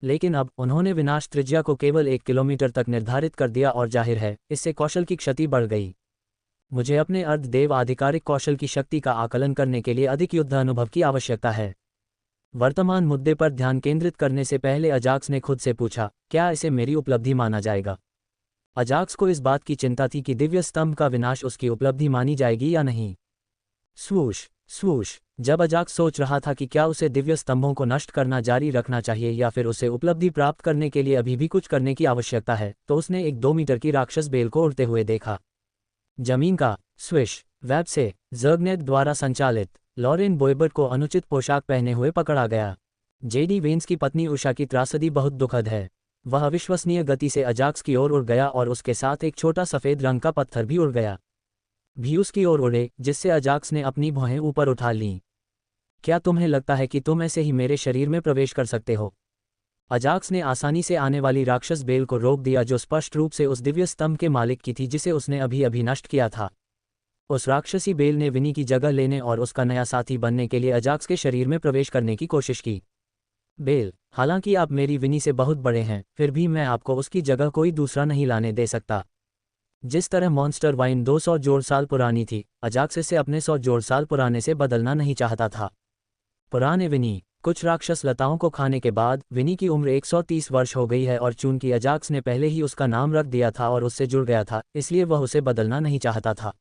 लेकिन अब उन्होंने विनाश त्रिज्या को केवल 1 किलोमीटर तक निर्धारित कर दिया और जाहिर है इससे कौशल की क्षति बढ़ गई। मुझे अपने अर्धदेव आधिकारिक कौशल की शक्ति का आकलन करने के लिए अधिक युद्ध अनुभव की आवश्यकता है। वर्तमान मुद्दे पर ध्यान केंद्रित करने से पहले अजाक्स ने खुद से पूछा, क्या इसे मेरी उपलब्धि माना जाएगा? अजाक्स को इस बात की चिंता थी कि दिव्य स्तंभ का विनाश उसकी उपलब्धि मानी जाएगी या नहीं। स्वूश स्वूश। जब अजाक्स सोच रहा था कि क्या उसे दिव्य स्तंभों को नष्ट करना जारी रखना चाहिए या फिर उसे उपलब्धि प्राप्त करने के लिए अभी भी कुछ करने की आवश्यकता है, तो उसने एक 2 मीटर की राक्षस बेल को उड़ते हुए देखा। जमीन का स्विश वेब से जर्गनेट द्वारा संचालित लॉरेन बोयबर्ट को अनुचित पोशाक पहने हुए पकड़ा गया। जेडी वेंस की पत्नी उषा की त्रासदी बहुत दुखद है। वह अविश्वसनीय गति से अजाक्स की ओर उड़ गया और उसके साथ एक छोटा सफ़ेद रंग का पत्थर भी उड़ गया भी उसकी ओर उड़े, जिससे अजाक्स ने अपनी भौहें ऊपर उठा लीं। क्या तुम्हें लगता है कि तुम ऐसे ही मेरे शरीर में प्रवेश कर सकते हो? अजाक्स ने आसानी से आने वाली राक्षस बेल को रोक दिया, जो स्पष्ट रूप से उस दिव्य स्तंभ के मालिक की थी जिसे उसने अभी अभी नष्ट किया था। उस राक्षसी बेल ने विनी की जगह लेने और उसका नया साथी बनने के लिए अजाक्स के शरीर में प्रवेश करने की कोशिश की। बेल, हालांकि आप मेरी विनी से बहुत बड़े हैं, फिर भी मैं आपको उसकी जगह कोई दूसरा नहीं लाने दे सकता। जिस तरह मॉन्स्टर वाइन 200 जोड़ साल पुरानी थी, अजाक्स इसे अपने 100 जोड़ साल पुराने से बदलना नहीं चाहता था। पुराने विनी। कुछ राक्षस लताओं को खाने के बाद विनी की उम्र 130 वर्ष हो गई है और चूंकि अजाक्स ने पहले ही उसका नाम रख दिया था और उससे जुड़ गया था, इसलिए वह उसे बदलना नहीं चाहता था।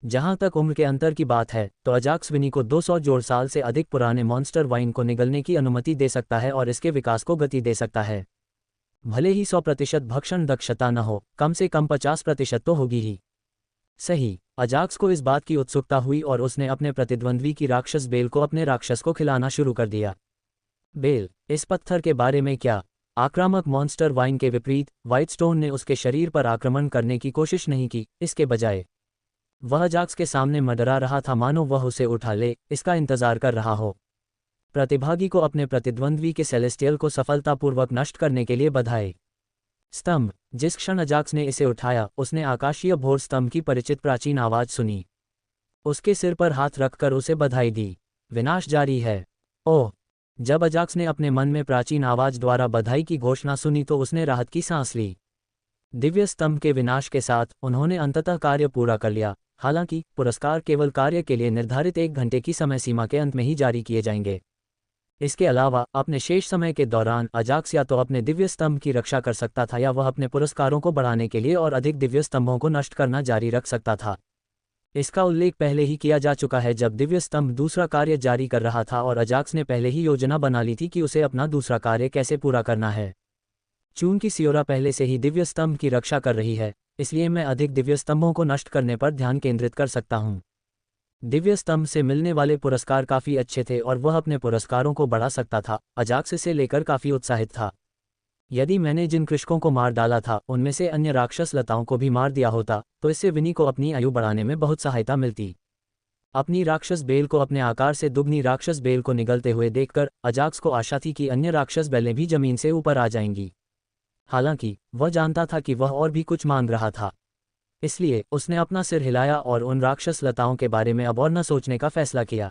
जहां तक उम्र के अंतर की बात है, तो अजाक्स विनी को 200 जोड़ साल से अधिक पुराने मॉन्स्टर वाइन को निगलने की अनुमति दे सकता है और इसके विकास को गति दे सकता है। भले ही 100% भक्षण दक्षता न हो, कम से कम 50% तो होगी ही। सही। अजाक्स को इस बात की उत्सुकता हुई और उसने अपने प्रतिद्वंद्वी की राक्षस बेल को अपने राक्षस को खिलाना शुरू कर दिया। बेल, इस पत्थर के बारे में क्या? आक्रामक मॉन्स्टर वाइन के विपरीत, व्हाइटस्टोन ने उसके शरीर पर आक्रमण करने की कोशिश नहीं की। इसके बजाय वह अजाक्स के सामने मडरा रहा था, मानो वह उसे उठा ले, इसका इंतजार कर रहा हो। प्रतिभागी को अपने प्रतिद्वंद्वी के सेलेस्टियल को सफलतापूर्वक नष्ट करने के लिए बधाई। स्तंभ। जिस क्षण अजाक्स ने इसे उठाया, उसने आकाशीय भोर स्तंभ की परिचित प्राचीन आवाज सुनी। उसके सिर पर हाथ रखकर उसे बधाई दी। विनाश जारी है। ओह! जब अजाक्स ने अपने मन में प्राचीन आवाज द्वारा बधाई की घोषणा सुनी तो उसने राहत की सांस ली। दिव्य स्तंभ के विनाश के साथ उन्होंने अंततः कार्य पूरा कर लिया। हालांकि पुरस्कार केवल कार्य के लिए निर्धारित 1 घंटे की समय सीमा के अंत में ही जारी किए जाएंगे। इसके अलावा अपने शेष समय के दौरान अजाक्स या तो अपने दिव्य स्तंभ की रक्षा कर सकता था या वह अपने पुरस्कारों को बढ़ाने के लिए और अधिक दिव्य स्तंभों को नष्ट करना जारी रख सकता था। इसका उल्लेख पहले ही किया जा चुका है जब दिव्य स्तंभ दूसरा कार्य जारी कर रहा था और अजाक्स ने पहले ही योजना बना ली थी कि उसे अपना दूसरा कार्य कैसे पूरा करना है। चूंकि सियोरा पहले से ही दिव्य स्तंभ की रक्षा कर रही है, इसलिए मैं अधिक दिव्य स्तंभों को नष्ट करने पर ध्यान केंद्रित कर सकता हूँ। दिव्य स्तंभ से मिलने वाले पुरस्कार काफ़ी अच्छे थे और वह अपने पुरस्कारों को बढ़ा सकता था। अजाक्स इसे लेकर काफ़ी उत्साहित था। यदि मैंने जिन कृषकों को मार डाला था उनमें से अन्य राक्षस लताओं को भी मार दिया होता, तो इससे विनी को अपनी आयु बढ़ाने में बहुत सहायता मिलती। अपनी राक्षस बेल को अपने आकार से दुगनी राक्षस बेल को निगलते हुए देखकर अजाक्स को आशा थी कि अन्य राक्षस बेलें भी जमीन से ऊपर आ जाएंगी। हालांकि वह जानता था कि वह और भी कुछ मांग रहा था, इसलिए उसने अपना सिर हिलाया और उन राक्षस लताओं के बारे में अब और न सोचने का फैसला किया।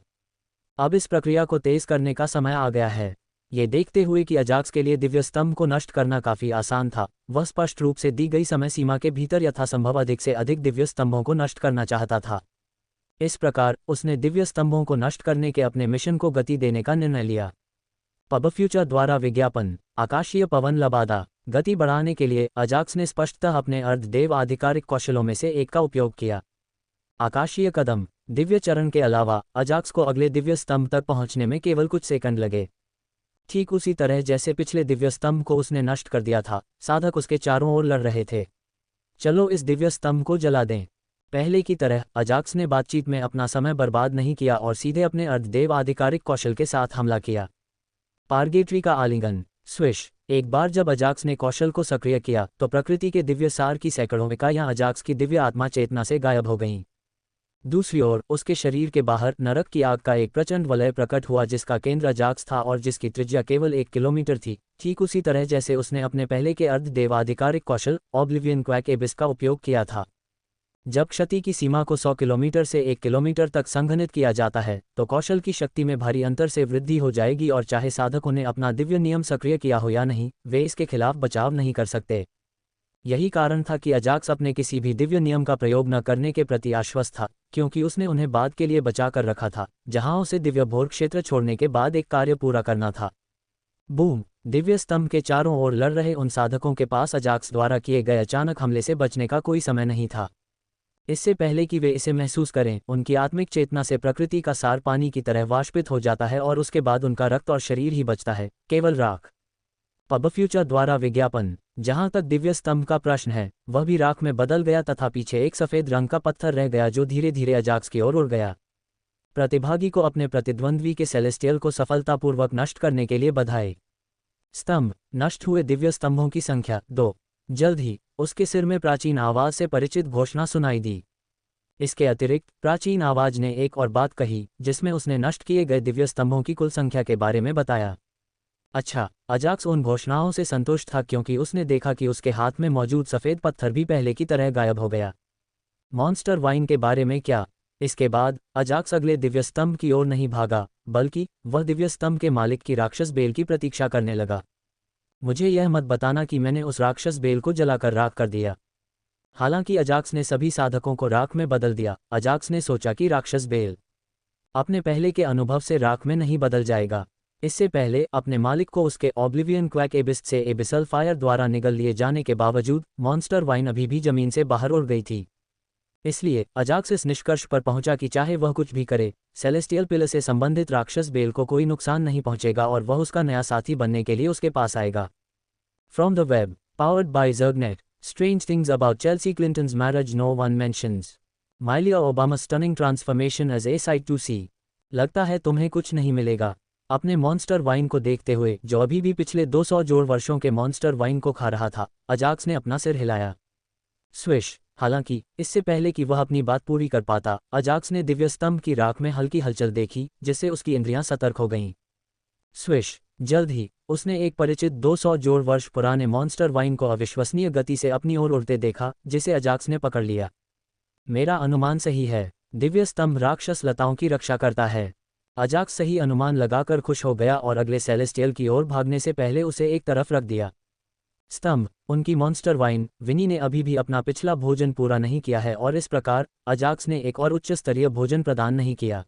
अब इस प्रक्रिया को तेज करने का समय आ गया है। ये देखते हुए कि अजाक्स के लिए दिव्य स्तंभ को नष्ट करना काफ़ी आसान था, वह स्पष्ट रूप से दी गई समय सीमा के भीतर यथासंभव अधिक से अधिक दिव्य स्तंभों को नष्ट करना चाहता था। इस प्रकार उसने दिव्य स्तंभों को नष्ट करने के अपने मिशन को गति देने का निर्णय लिया। पब फ्यूचर द्वारा विज्ञापन। आकाशीय पवन लबादा। गति बढ़ाने के लिए अजाक्स ने स्पष्टतः अपने अर्धदेव आधिकारिक कौशलों में से एक का उपयोग किया। आकाशीय कदम। दिव्य चरण के अलावा अजाक्स को अगले दिव्य स्तंभ तक पहुंचने में केवल कुछ सेकंड लगे। ठीक उसी तरह जैसे पिछले दिव्य स्तंभ को उसने नष्ट कर दिया था, साधक उसके चारों ओर लड़ रहे थे। चलो इस दिव्य स्तंभ को जला दें। पहले की तरह अजाक्स ने बातचीत में अपना समय बर्बाद नहीं किया और सीधे अपने अर्धदेव आधिकारिक कौशल के साथ हमला किया। पारगेट्री का आलिंगन। स्विश। एक बार जब अजाक्स ने कौशल को सक्रिय किया तो प्रकृति के दिव्य सार की सैकड़ों इकाइयां अजाक्स की दिव्य आत्मा चेतना से गायब हो गईं। दूसरी ओर उसके शरीर के बाहर नरक की आग का एक प्रचंड वलय प्रकट हुआ जिसका केंद्र अजाक्स था और जिसकी त्रिज्या केवल 1 किलोमीटर थी, ठीक उसी तरह जैसे उसने अपने पहले के अर्धदेवाधिकारिक कौशल ऑब्लिवियन क्वैक एबिस का उपयोग किया था। जब क्षति की सीमा को 100 किलोमीटर से 1 किलोमीटर तक संघनित किया जाता है तो कौशल की शक्ति में भारी अंतर से वृद्धि हो जाएगी और चाहे साधकों ने अपना दिव्य नियम सक्रिय किया हो या नहीं, वे इसके खिलाफ बचाव नहीं कर सकते। यही कारण था कि अजाक्स अपने किसी भी दिव्य नियम का प्रयोग न करने के प्रति आश्वस्त था, क्योंकि उसने उन्हें बाद के लिए बचा कर रखा था, जहां उसे दिव्य भोर क्षेत्र छोड़ने के बाद एक कार्य पूरा करना था। बूम! दिव्य स्तंभ के चारों ओर लड़ रहे उन साधकों के पास अजाक्स द्वारा किए गए अचानक हमले से बचने का कोई समय नहीं था। इससे पहले कि वे इसे महसूस करें, उनकी आत्मिक चेतना से प्रकृति का सार पानी की तरह वाष्पित हो जाता है और उसके बाद उनका रक्त और शरीर ही बचता है, केवल राख। पब फ्यूचर द्वारा विज्ञापन। जहां तक दिव्य स्तंभ का प्रश्न है, वह भी राख में बदल गया तथा पीछे एक सफेद रंग का पत्थर रह गया जो धीरे धीरे अजाक्स की ओर उड़ गया। प्रतिभागी को अपने प्रतिद्वंद्वी के सेलेस्टियल को सफलतापूर्वक नष्ट करने के लिए बधाई। स्तंभ। नष्ट हुए दिव्य स्तंभों की संख्या 2। जल्द ही उसके सिर में प्राचीन आवाज से परिचित घोषणा सुनाई दी। इसके अतिरिक्त प्राचीन आवाज ने एक और बात कही, जिसमें उसने नष्ट किए गए दिव्य स्तंभों की कुल संख्या के बारे में बताया। अच्छा, अजाक्स उन घोषणाओं से संतुष्ट था क्योंकि उसने देखा कि उसके हाथ में मौजूद सफेद पत्थर भी पहले की तरह गायब हो गया। मॉन्स्टर वाइन के बारे में क्या? इसके बाद अजाक्स अगले दिव्य स्तंभ की ओर नहीं भागा, बल्कि वह दिव्य स्तंभ के मालिक की राक्षस बेल की प्रतीक्षा करने लगा। मुझे यह मत बताना कि मैंने उस राक्षस बेल को जलाकर राख कर दिया। हालांकि अजाक्स ने सभी साधकों को राख में बदल दिया, अजाक्स ने सोचा कि राक्षस बेल अपने पहले के अनुभव से राख में नहीं बदल जाएगा। इससे पहले अपने मालिक को उसके ऑब्लिवियन क्वैक एबिस्ट से एबिसल फायर द्वारा निगल लिए जाने के बावजूद मॉन्स्टर वाइन अभी भी जमीन से बाहर उड़ गई थी। इसलिए अजाक्स इस निष्कर्ष पर पहुंचा कि चाहे वह कुछ भी करे, सेलेस्टियल पिलर से संबंधित राक्षस बेल को कोई नुकसान नहीं पहुंचेगा और वह उसका नया साथी बनने के लिए उसके पास आएगा। From the web, powered by Zergnet. Strange things about Chelsea Clinton's marriage no one mentions. Malia Obama stunning transformation is a sight to see. लगता है तुम्हें कुछ नहीं मिलेगा। अपने मॉन्स्टर वाइन को देखते हुए, जो अभी भी पिछले 200 जोड़ वर्षों के मॉन्स्टर वाइन को खा रहा था, अजाक्स ने अपना सिर हिलाया। स्विश! हालांकि इससे पहले कि वह अपनी बात पूरी कर पाता, अजाक्स ने दिव्य स्तंभ की राख में हल्की हलचल देखी, जिससे उसकी इंद्रियां सतर्क हो गईं। स्विश! जल्द ही उसने एक परिचित 200 जोड़ वर्ष पुराने मॉन्स्टर वाइन को अविश्वसनीय गति से अपनी ओर उड़ते देखा, जिसे अजाक्स ने पकड़ लिया। मेरा अनुमान सही है, दिव्य स्तंभ राक्षस लताओं की रक्षा करता है। अजाक्स सही अनुमान लगाकर खुश हो गया और अगले सेलेस्टियल की ओर भागने से पहले उसे एक तरफ रख दिया। स्तंभ। उनकी मॉन्स्टर वाइन, विनी ने अभी भी अपना पिछला भोजन पूरा नहीं किया है और इस प्रकार अजाक्स ने एक और उच्च स्तरीय भोजन प्रदान नहीं किया।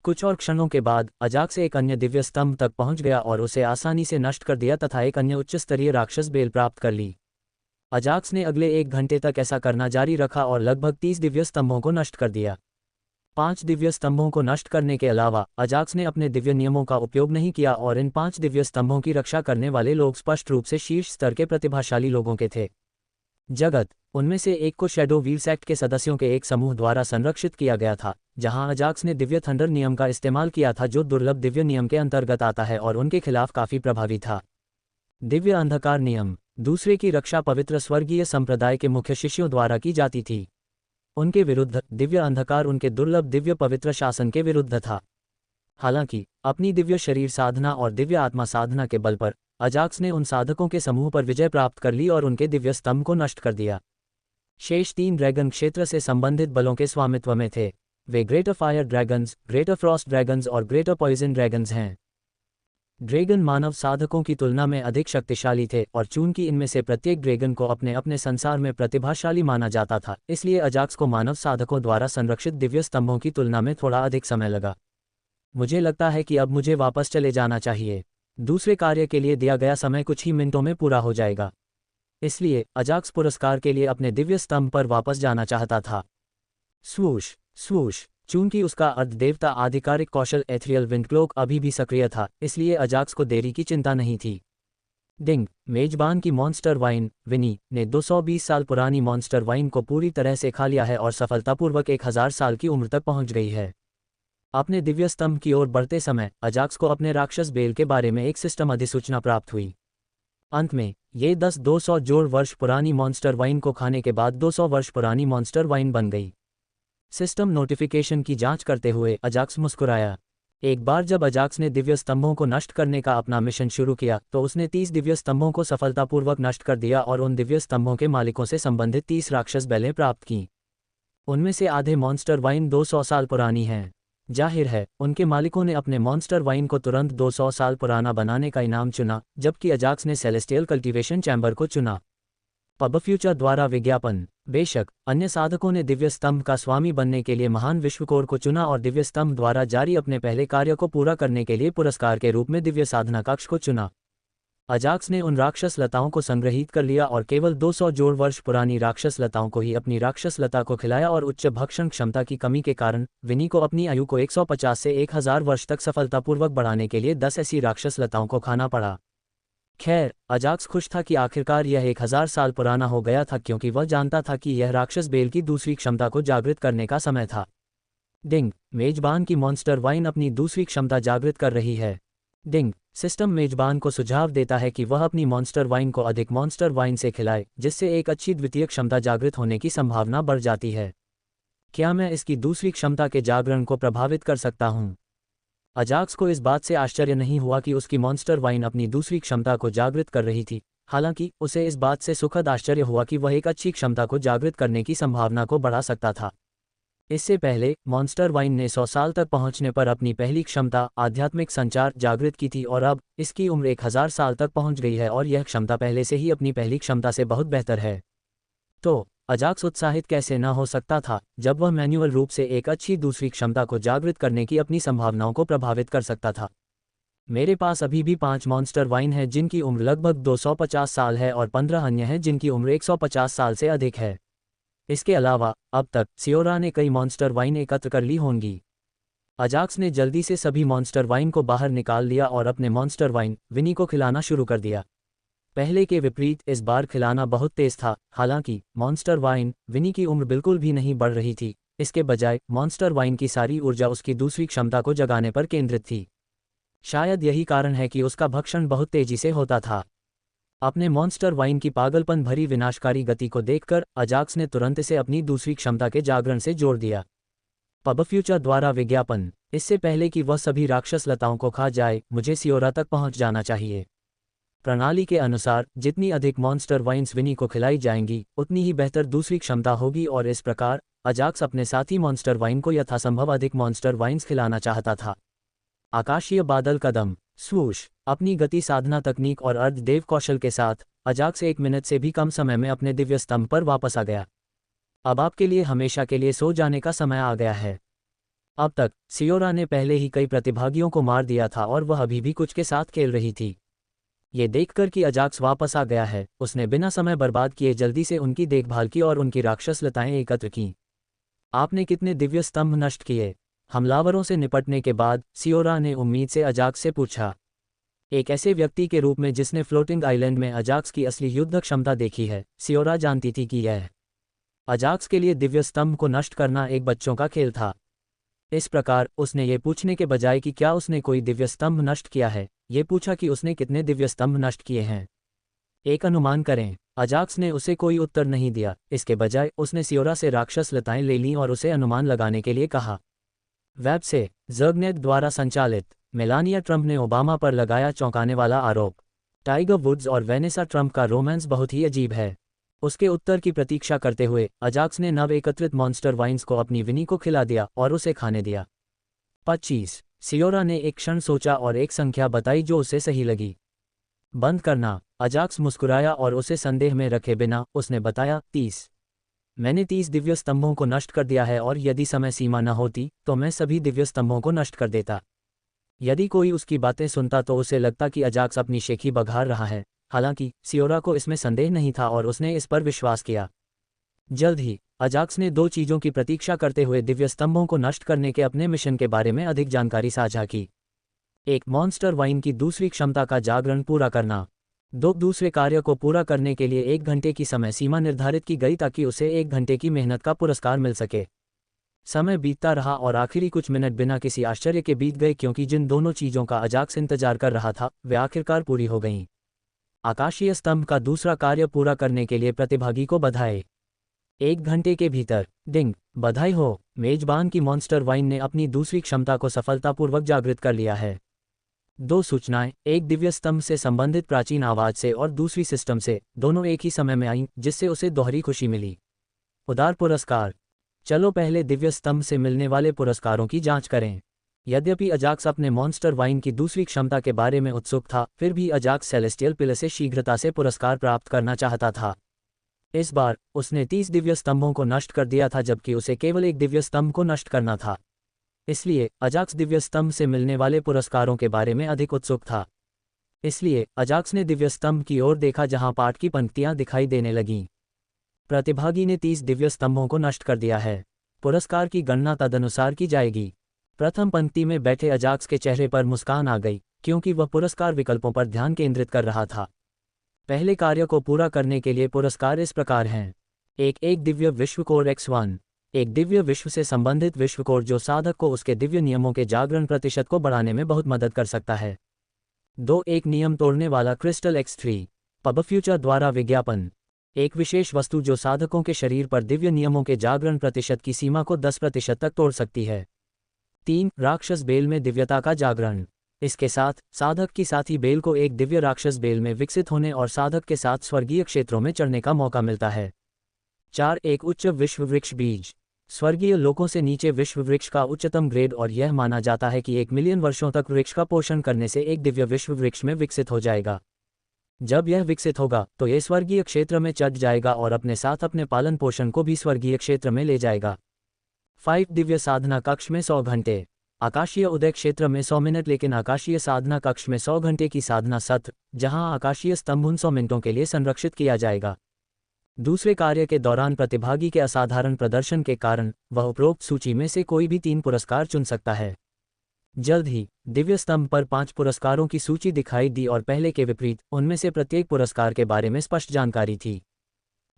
कुछ और क्षणों के बाद अजाक्स एक अन्य दिव्य स्तंभ तक पहुंच गया और उसे आसानी से नष्ट कर दिया तथा एक अन्य उच्च स्तरीय राक्षस बेल प्राप्त कर ली। अजाक्स ने अगले 1 घंटे तक ऐसा करना जारी रखा और लगभग 30 दिव्य स्तंभों को नष्ट कर दिया। 5 दिव्य स्तंभों को नष्ट करने के अलावा अजाक्स ने अपने दिव्य नियमों का उपयोग नहीं किया और इन 5 दिव्य स्तंभों की रक्षा करने वाले लोग स्पष्ट रूप से शीर्ष स्तर के प्रतिभाशाली लोगों के थे। जगत। उनमें से एक को शैडो व्हील्स एक्ट के सदस्यों के एक समूह द्वारा संरक्षित किया गया था, जहां अजाक्स ने दिव्य थंडर नियम का इस्तेमाल किया था जो दुर्लभ दिव्य नियम के अंतर्गत आता है और उनके खिलाफ काफी प्रभावी था। दिव्य अंधकार नियम। दूसरे की रक्षा पवित्र स्वर्गीय संप्रदाय के मुख्य शिष्यों द्वारा की जाती थी। उनके विरुद्ध दिव्य अंधकार उनके दुर्लभ दिव्य पवित्र शासन के विरुद्ध था। हालांकि अपनी दिव्य शरीर साधना और दिव्य आत्मा साधना के बल पर अजाक्स ने उन साधकों के समूह पर विजय प्राप्त कर ली और उनके दिव्य स्तंभ को नष्ट कर दिया। शेष 3 ड्रैगन क्षेत्र से संबंधित बलों के स्वामित्व में थे। वे greater fire dragons, greater frost dragons और ग्रेटर पॉइजन ड्रैगन्स हैं। ड्रैगन मानव साधकों की तुलना में अधिक शक्तिशाली थे और चूंकि इनमें से प्रत्येक ड्रैगन को अपने अपने संसार में प्रतिभाशाली माना जाता था, इसलिए अजाक्स को मानव साधकों द्वारा संरक्षित दिव्य स्तंभों की तुलना में थोड़ा अधिक समय लगा। मुझे लगता है कि अब मुझे वापस चले जाना चाहिए। दूसरे कार्य के लिए दिया गया समय कुछ ही मिनटों में पूरा हो जाएगा। इसलिए अजाक्स पुरस्कार के लिए अपने दिव्य स्तंभ पर वापस जाना चाहता था। स्वूश स्वूश। चूंकि उसका अर्धदेवता आधिकारिक कौशल एथरियल विंडक्लोक अभी भी सक्रिय था, इसलिए अजाक्स को देरी की चिंता नहीं थी। डिंग। मेजबान की मॉन्स्टर वाइन, विनी, ने 220 साल पुरानी मॉन्स्टर वाइन को पूरी तरह से खा लिया है और सफलतापूर्वक 1000 साल की उम्र तक पहुंच गई है। अपने दिव्य स्तंभ की ओर बढ़ते समय अजाक्स को अपने राक्षस बेल के बारे में एक सिस्टम अधिसूचना प्राप्त हुई। अंत में ये 200 जोड़ वर्ष पुरानी मॉन्स्टर वाइन को खाने के बाद 200 वर्ष पुरानी मॉन्स्टर वाइन बन गई। सिस्टम नोटिफिकेशन की जांच करते हुए अजाक्स मुस्कुराया। एक बार जब अजाक्स ने दिव्य स्तंभों को नष्ट करने का अपना मिशन शुरू किया तो उसने 30 दिव्य स्तंभों को सफलतापूर्वक नष्ट कर दिया और उन दिव्य स्तंभों के मालिकों से संबंधित 30 राक्षस बेलें प्राप्त कीं। उनमें से आधे मॉन्स्टर वाइन 200 साल पुरानी हैं। जाहिर है उनके मालिकों ने अपने मॉन्स्टर वाइन को तुरंत 200 साल पुराना बनाने का इनाम चुना, जबकि अजाक्स ने सेलेस्टियल कल्टीवेशन चैम्बर को चुना। पब फ्यूचर द्वारा विज्ञापन। बेशक अन्य साधकों ने दिव्य स्तंभ का स्वामी बनने के लिए महान विश्वकोर को चुना और दिव्य स्तंभ द्वारा जारी अपने पहले कार्य को पूरा करने के लिए पुरस्कार के रूप में दिव्य साधना कक्ष को चुना। अजाक्स ने उन राक्षस लताओं को संग्रहित कर लिया और केवल 200 जोड़ वर्ष पुरानी राक्षस लताओं को ही अपनी राक्षस लता को खिलाया और उच्च भक्षण क्षमता की कमी के कारण विनी को अपनी आयु को 150 से 1000 वर्ष तक सफलतापूर्वक बढ़ाने के लिए 10 ऐसी राक्षस लताओं को खाना पड़ा। खैर, अजाक्स खुश था कि आखिरकार यह 1000 साल पुराना हो गया था, क्योंकि वह जानता था कि यह राक्षस बेल की दूसरी क्षमता को जागृत करने का समय था। डिंग, मेजबान की मॉन्स्टर वाइन अपनी दूसरी क्षमता जागृत कर रही है। डिंग, सिस्टम मेजबान को सुझाव देता है कि वह अपनी मॉन्स्टर वाइन को अधिक मॉन्स्टर वाइन से खिलाए, जिससे एक अच्छी द्वितीय क्षमता जागृत होने की संभावना बढ़ जाती है। क्या मैं इसकी दूसरी क्षमता के जागरण को प्रभावित कर सकता हूँ? अजाक्स को इस बात से आश्चर्य नहीं हुआ कि उसकी मॉन्स्टर वाइन अपनी दूसरी क्षमता को जागृत कर रही थी। हालांकि उसे इस बात से सुखद आश्चर्य हुआ कि वह एक अच्छी क्षमता को जागृत करने की संभावना को बढ़ा सकता था। इससे पहले मॉन्स्टर वाइन ने 100 साल तक पहुंचने पर अपनी पहली क्षमता आध्यात्मिक संचार जागृत की थी और अब इसकी उम्र 1000 साल तक पहुंच गई है और यह क्षमता पहले से ही अपनी पहली क्षमता से बहुत बेहतर है। तो अजाक्स उत्साहित कैसे न हो सकता था जब वह मैन्युअल रूप से एक अच्छी दूसरी क्षमता को जागृत करने की अपनी संभावनाओं को प्रभावित कर सकता था। मेरे पास अभी भी 5 मॉन्स्टर वाइन है जिनकी उम्र लगभग 250 साल है और 15 अन्य हैं जिनकी उम्र 150 साल से अधिक है। इसके अलावा अब तक सियोरा ने कई मॉन्स्टर वाइन एकत्र कर ली होंगी। अजाक्स ने जल्दी से सभी मॉन्स्टर वाइन को बाहर निकाल लिया और अपने मॉन्स्टर वाइन विनी को खिलाना शुरू कर दिया। पहले के विपरीत इस बार खिलाना बहुत तेज था। हालांकि मॉन्स्टर वाइन विनी की उम्र बिल्कुल भी नहीं बढ़ रही थी, इसके बजाय मॉन्स्टर वाइन की सारी ऊर्जा उसकी दूसरी क्षमता को जगाने पर केंद्रित थी। शायद यही कारण है कि उसका भक्षण बहुत तेजी से होता था। अपने मॉन्स्टर वाइन की पागलपन भरी विनाशकारी गति को देखकर अजाक्स ने तुरंत इसे अपनी दूसरी क्षमता के जागरण से जोड़ दिया। पब फ्यूचर द्वारा विज्ञापन। इससे पहले कि वह सभी राक्षस लताओं को खा जाए, मुझे सियोरा तक पहुंच जाना चाहिए। प्रणाली के अनुसार जितनी अधिक मॉन्स्टर वाइन्स विनी को खिलाई जाएंगी, उतनी ही बेहतर दूसरी क्षमता होगी और इस प्रकार अजाक्स अपने साथी मॉन्स्टर वाइन को यथासंभव अधिक मॉन्स्टर वाइन्स खिलाना चाहता था। आकाशीय बादल कदम स्वूश। अपनी गति साधना तकनीक और अर्ध देव कौशल के साथ अजाक्स 1 मिनट से भी कम समय में अपने दिव्य स्तंभ पर वापस आ गया। अब आपके लिए हमेशा के लिए सो जाने का समय आ गया है। अब तक सियोरा ने पहले ही कई प्रतिभागियों को मार दिया था और वह अभी भी कुछ के साथ खेल रही थी। ये देखकर कि अजाक्स वापस आ गया है, उसने बिना समय बर्बाद किए जल्दी से उनकी देखभाल की और उनकी राक्षस लताएं एकत्र कीं। आपने कितने दिव्य स्तंभ नष्ट किए? हमलावरों से निपटने के बाद सियोरा ने उम्मीद से अजाक्स से पूछा। एक ऐसे व्यक्ति के रूप में जिसने फ्लोटिंग आइलैंड में अजाक्स की असली युद्ध क्षमता देखी है, सियोरा जानती थी कि यह अजाक्स के लिए दिव्य स्तंभ को नष्ट करना एक बच्चों का खेल था। इस प्रकार उसने ये पूछने के बजाय कि क्या उसने कोई दिव्य स्तंभ नष्ट किया है, ये पूछा कि उसने कितने दिव्य स्तंभ नष्ट किए हैं। एक अनुमान करें। अजाक्स ने उसे कोई उत्तर नहीं दिया, इसके बजाय उसने सियोरा से राक्षस लताएं ले लीं और उसे अनुमान लगाने के लिए कहा। वेब से ज़र्गनेट द्वारा संचालित। मेलानिया ट्रंप ने ओबामा पर लगाया चौंकाने वाला आरोप। टाइगर वुड्स और वेनेसा ट्रंप का रोमांस बहुत ही अजीब है। उसके उत्तर की प्रतीक्षा करते हुए अजाक्स ने नव एकत्रित मॉन्स्टर वाइन्स को अपनी विनी को खिला दिया और उसे खाने दिया। 25। सियोरा ने एक क्षण सोचा और एक संख्या बताई जो उसे सही लगी। बंद करना। अजाक्स मुस्कुराया और उसे संदेह में रखे बिना उसने बताया, 30। मैंने 30 दिव्य स्तंभों को नष्ट कर दिया है और यदि समय सीमा न होती तो मैं सभी दिव्य स्तंभों को नष्ट कर देता। यदि कोई उसकी बातें सुनता तो उसे लगता कि अजाक्स अपनी शेखी बघार रहा है। हालांकि सियोरा को इसमें संदेह नहीं था और उसने इस पर विश्वास किया। जल्द ही अजाक्स ने 2 चीज़ों की प्रतीक्षा करते हुए दिव्य स्तंभों को नष्ट करने के अपने मिशन के बारे में अधिक जानकारी साझा की। एक, मॉन्स्टर वाइन की दूसरी क्षमता का जागरण पूरा करना। 2, दूसरे कार्य को पूरा करने के लिए 1 घंटे की समय सीमा निर्धारित की गई ताकि उसे 1 घंटे की मेहनत का पुरस्कार मिल सके। समय बीतता रहा और आखिरी कुछ मिनट बिना किसी आश्चर्य के बीत गए, क्योंकि जिन दोनों चीज़ों का अजाक्स इंतजार कर रहा था वे आखिरकार पूरी हो गईं। आकाशीय स्तंभ का दूसरा कार्य पूरा करने के लिए प्रतिभागी को बधाई। 1 घंटे के भीतर। डिंग, बधाई हो, मेजबान की मॉन्स्टर वाइन ने अपनी दूसरी क्षमता को सफलतापूर्वक जागृत कर लिया है। 2 सूचनाएं, एक दिव्य स्तंभ से संबंधित प्राचीन आवाज से और दूसरी सिस्टम से, दोनों एक ही समय में आईं, जिससे उसे दोहरी खुशी मिली। उदार पुरस्कार। चलो पहले दिव्य स्तंभ से मिलने वाले पुरस्कारों की जांच करें। यद्यपि अजाक्स अपने मॉन्स्टर वाइन की दूसरी क्षमता के बारे में उत्सुक था, फिर भी अजाक्स सेलेस्टियल पिलर से शीघ्रता से पुरस्कार प्राप्त करना चाहता था। इस बार उसने 30 दिव्य स्तंभों को नष्ट कर दिया था, जबकि उसे केवल एक दिव्य स्तंभ को नष्ट करना था। इसलिए अजाक्स दिव्य स्तंभ से मिलने वाले पुरस्कारों के बारे में अधिक उत्सुक था। इसलिए अजाक्स ने दिव्य स्तंभ की ओर देखा जहां पाठ की पंक्तियां दिखाई देने लगीं। प्रतिभागी ने 30 दिव्य स्तंभों को नष्ट कर दिया है। पुरस्कार की गणना तदनुसार की जाएगी। प्रथम पंक्ति में बैठे अजाक्स के चेहरे पर मुस्कान आ गई, क्योंकि वह पुरस्कार विकल्पों पर ध्यान केंद्रित कर रहा था। पहले कार्य को पूरा करने के लिए पुरस्कार इस प्रकार हैं। एक दिव्य विश्व कोर X1। एक दिव्य विश्व से संबंधित विश्व कोर जो साधक को उसके दिव्य नियमों के जागरण प्रतिशत को बढ़ाने में बहुत मदद कर सकता है। 2 एक नियम तोड़ने वाला क्रिस्टल X3। पब फ्यूचर द्वारा विज्ञापन। एक विशेष वस्तु जो साधकों के शरीर पर दिव्य नियमों के जागरण प्रतिशत की सीमा को 10% तक तोड़ सकती है। 3 राक्षस बेल में दिव्यता का जागरण। इसके साथ साधक की साथी बेल को एक दिव्य राक्षस बेल में विकसित होने और साधक के साथ स्वर्गीय क्षेत्रों में चढ़ने का मौका मिलता है। 4 एक उच्च विश्व वृक्ष बीज। स्वर्गीय लोकों से नीचे विश्व वृक्ष का उच्चतम ग्रेड, और यह माना जाता है कि 1 मिलियन वर्षों तक वृक्ष का पोषण करने से एक दिव्य विश्व वृक्ष में विकसित हो जाएगा। जब यह विकसित होगा तो यह स्वर्गीय क्षेत्र में चढ़ जाएगा और अपने साथ अपने पालन पोषण को भी स्वर्गीय क्षेत्र में ले जाएगा। 5 दिव्य साधना कक्ष में 100 घंटे। आकाशीय उदय क्षेत्र में 100 मिनट, लेकिन आकाशीय साधना कक्ष में 100 घंटे की साधना सत्र, जहां आकाशीय स्तंभ उन 100 मिनटों के लिए संरक्षित किया जाएगा। दूसरे कार्य के दौरान प्रतिभागी के असाधारण प्रदर्शन के कारण वह उपरोक्त सूची में से कोई भी 3 पुरस्कार चुन सकता है। जल्द ही दिव्य स्तंभ पर 5 पुरस्कारों की सूची दिखाई दी और पहले के विपरीत उनमें से प्रत्येक पुरस्कार के बारे में स्पष्ट जानकारी थी।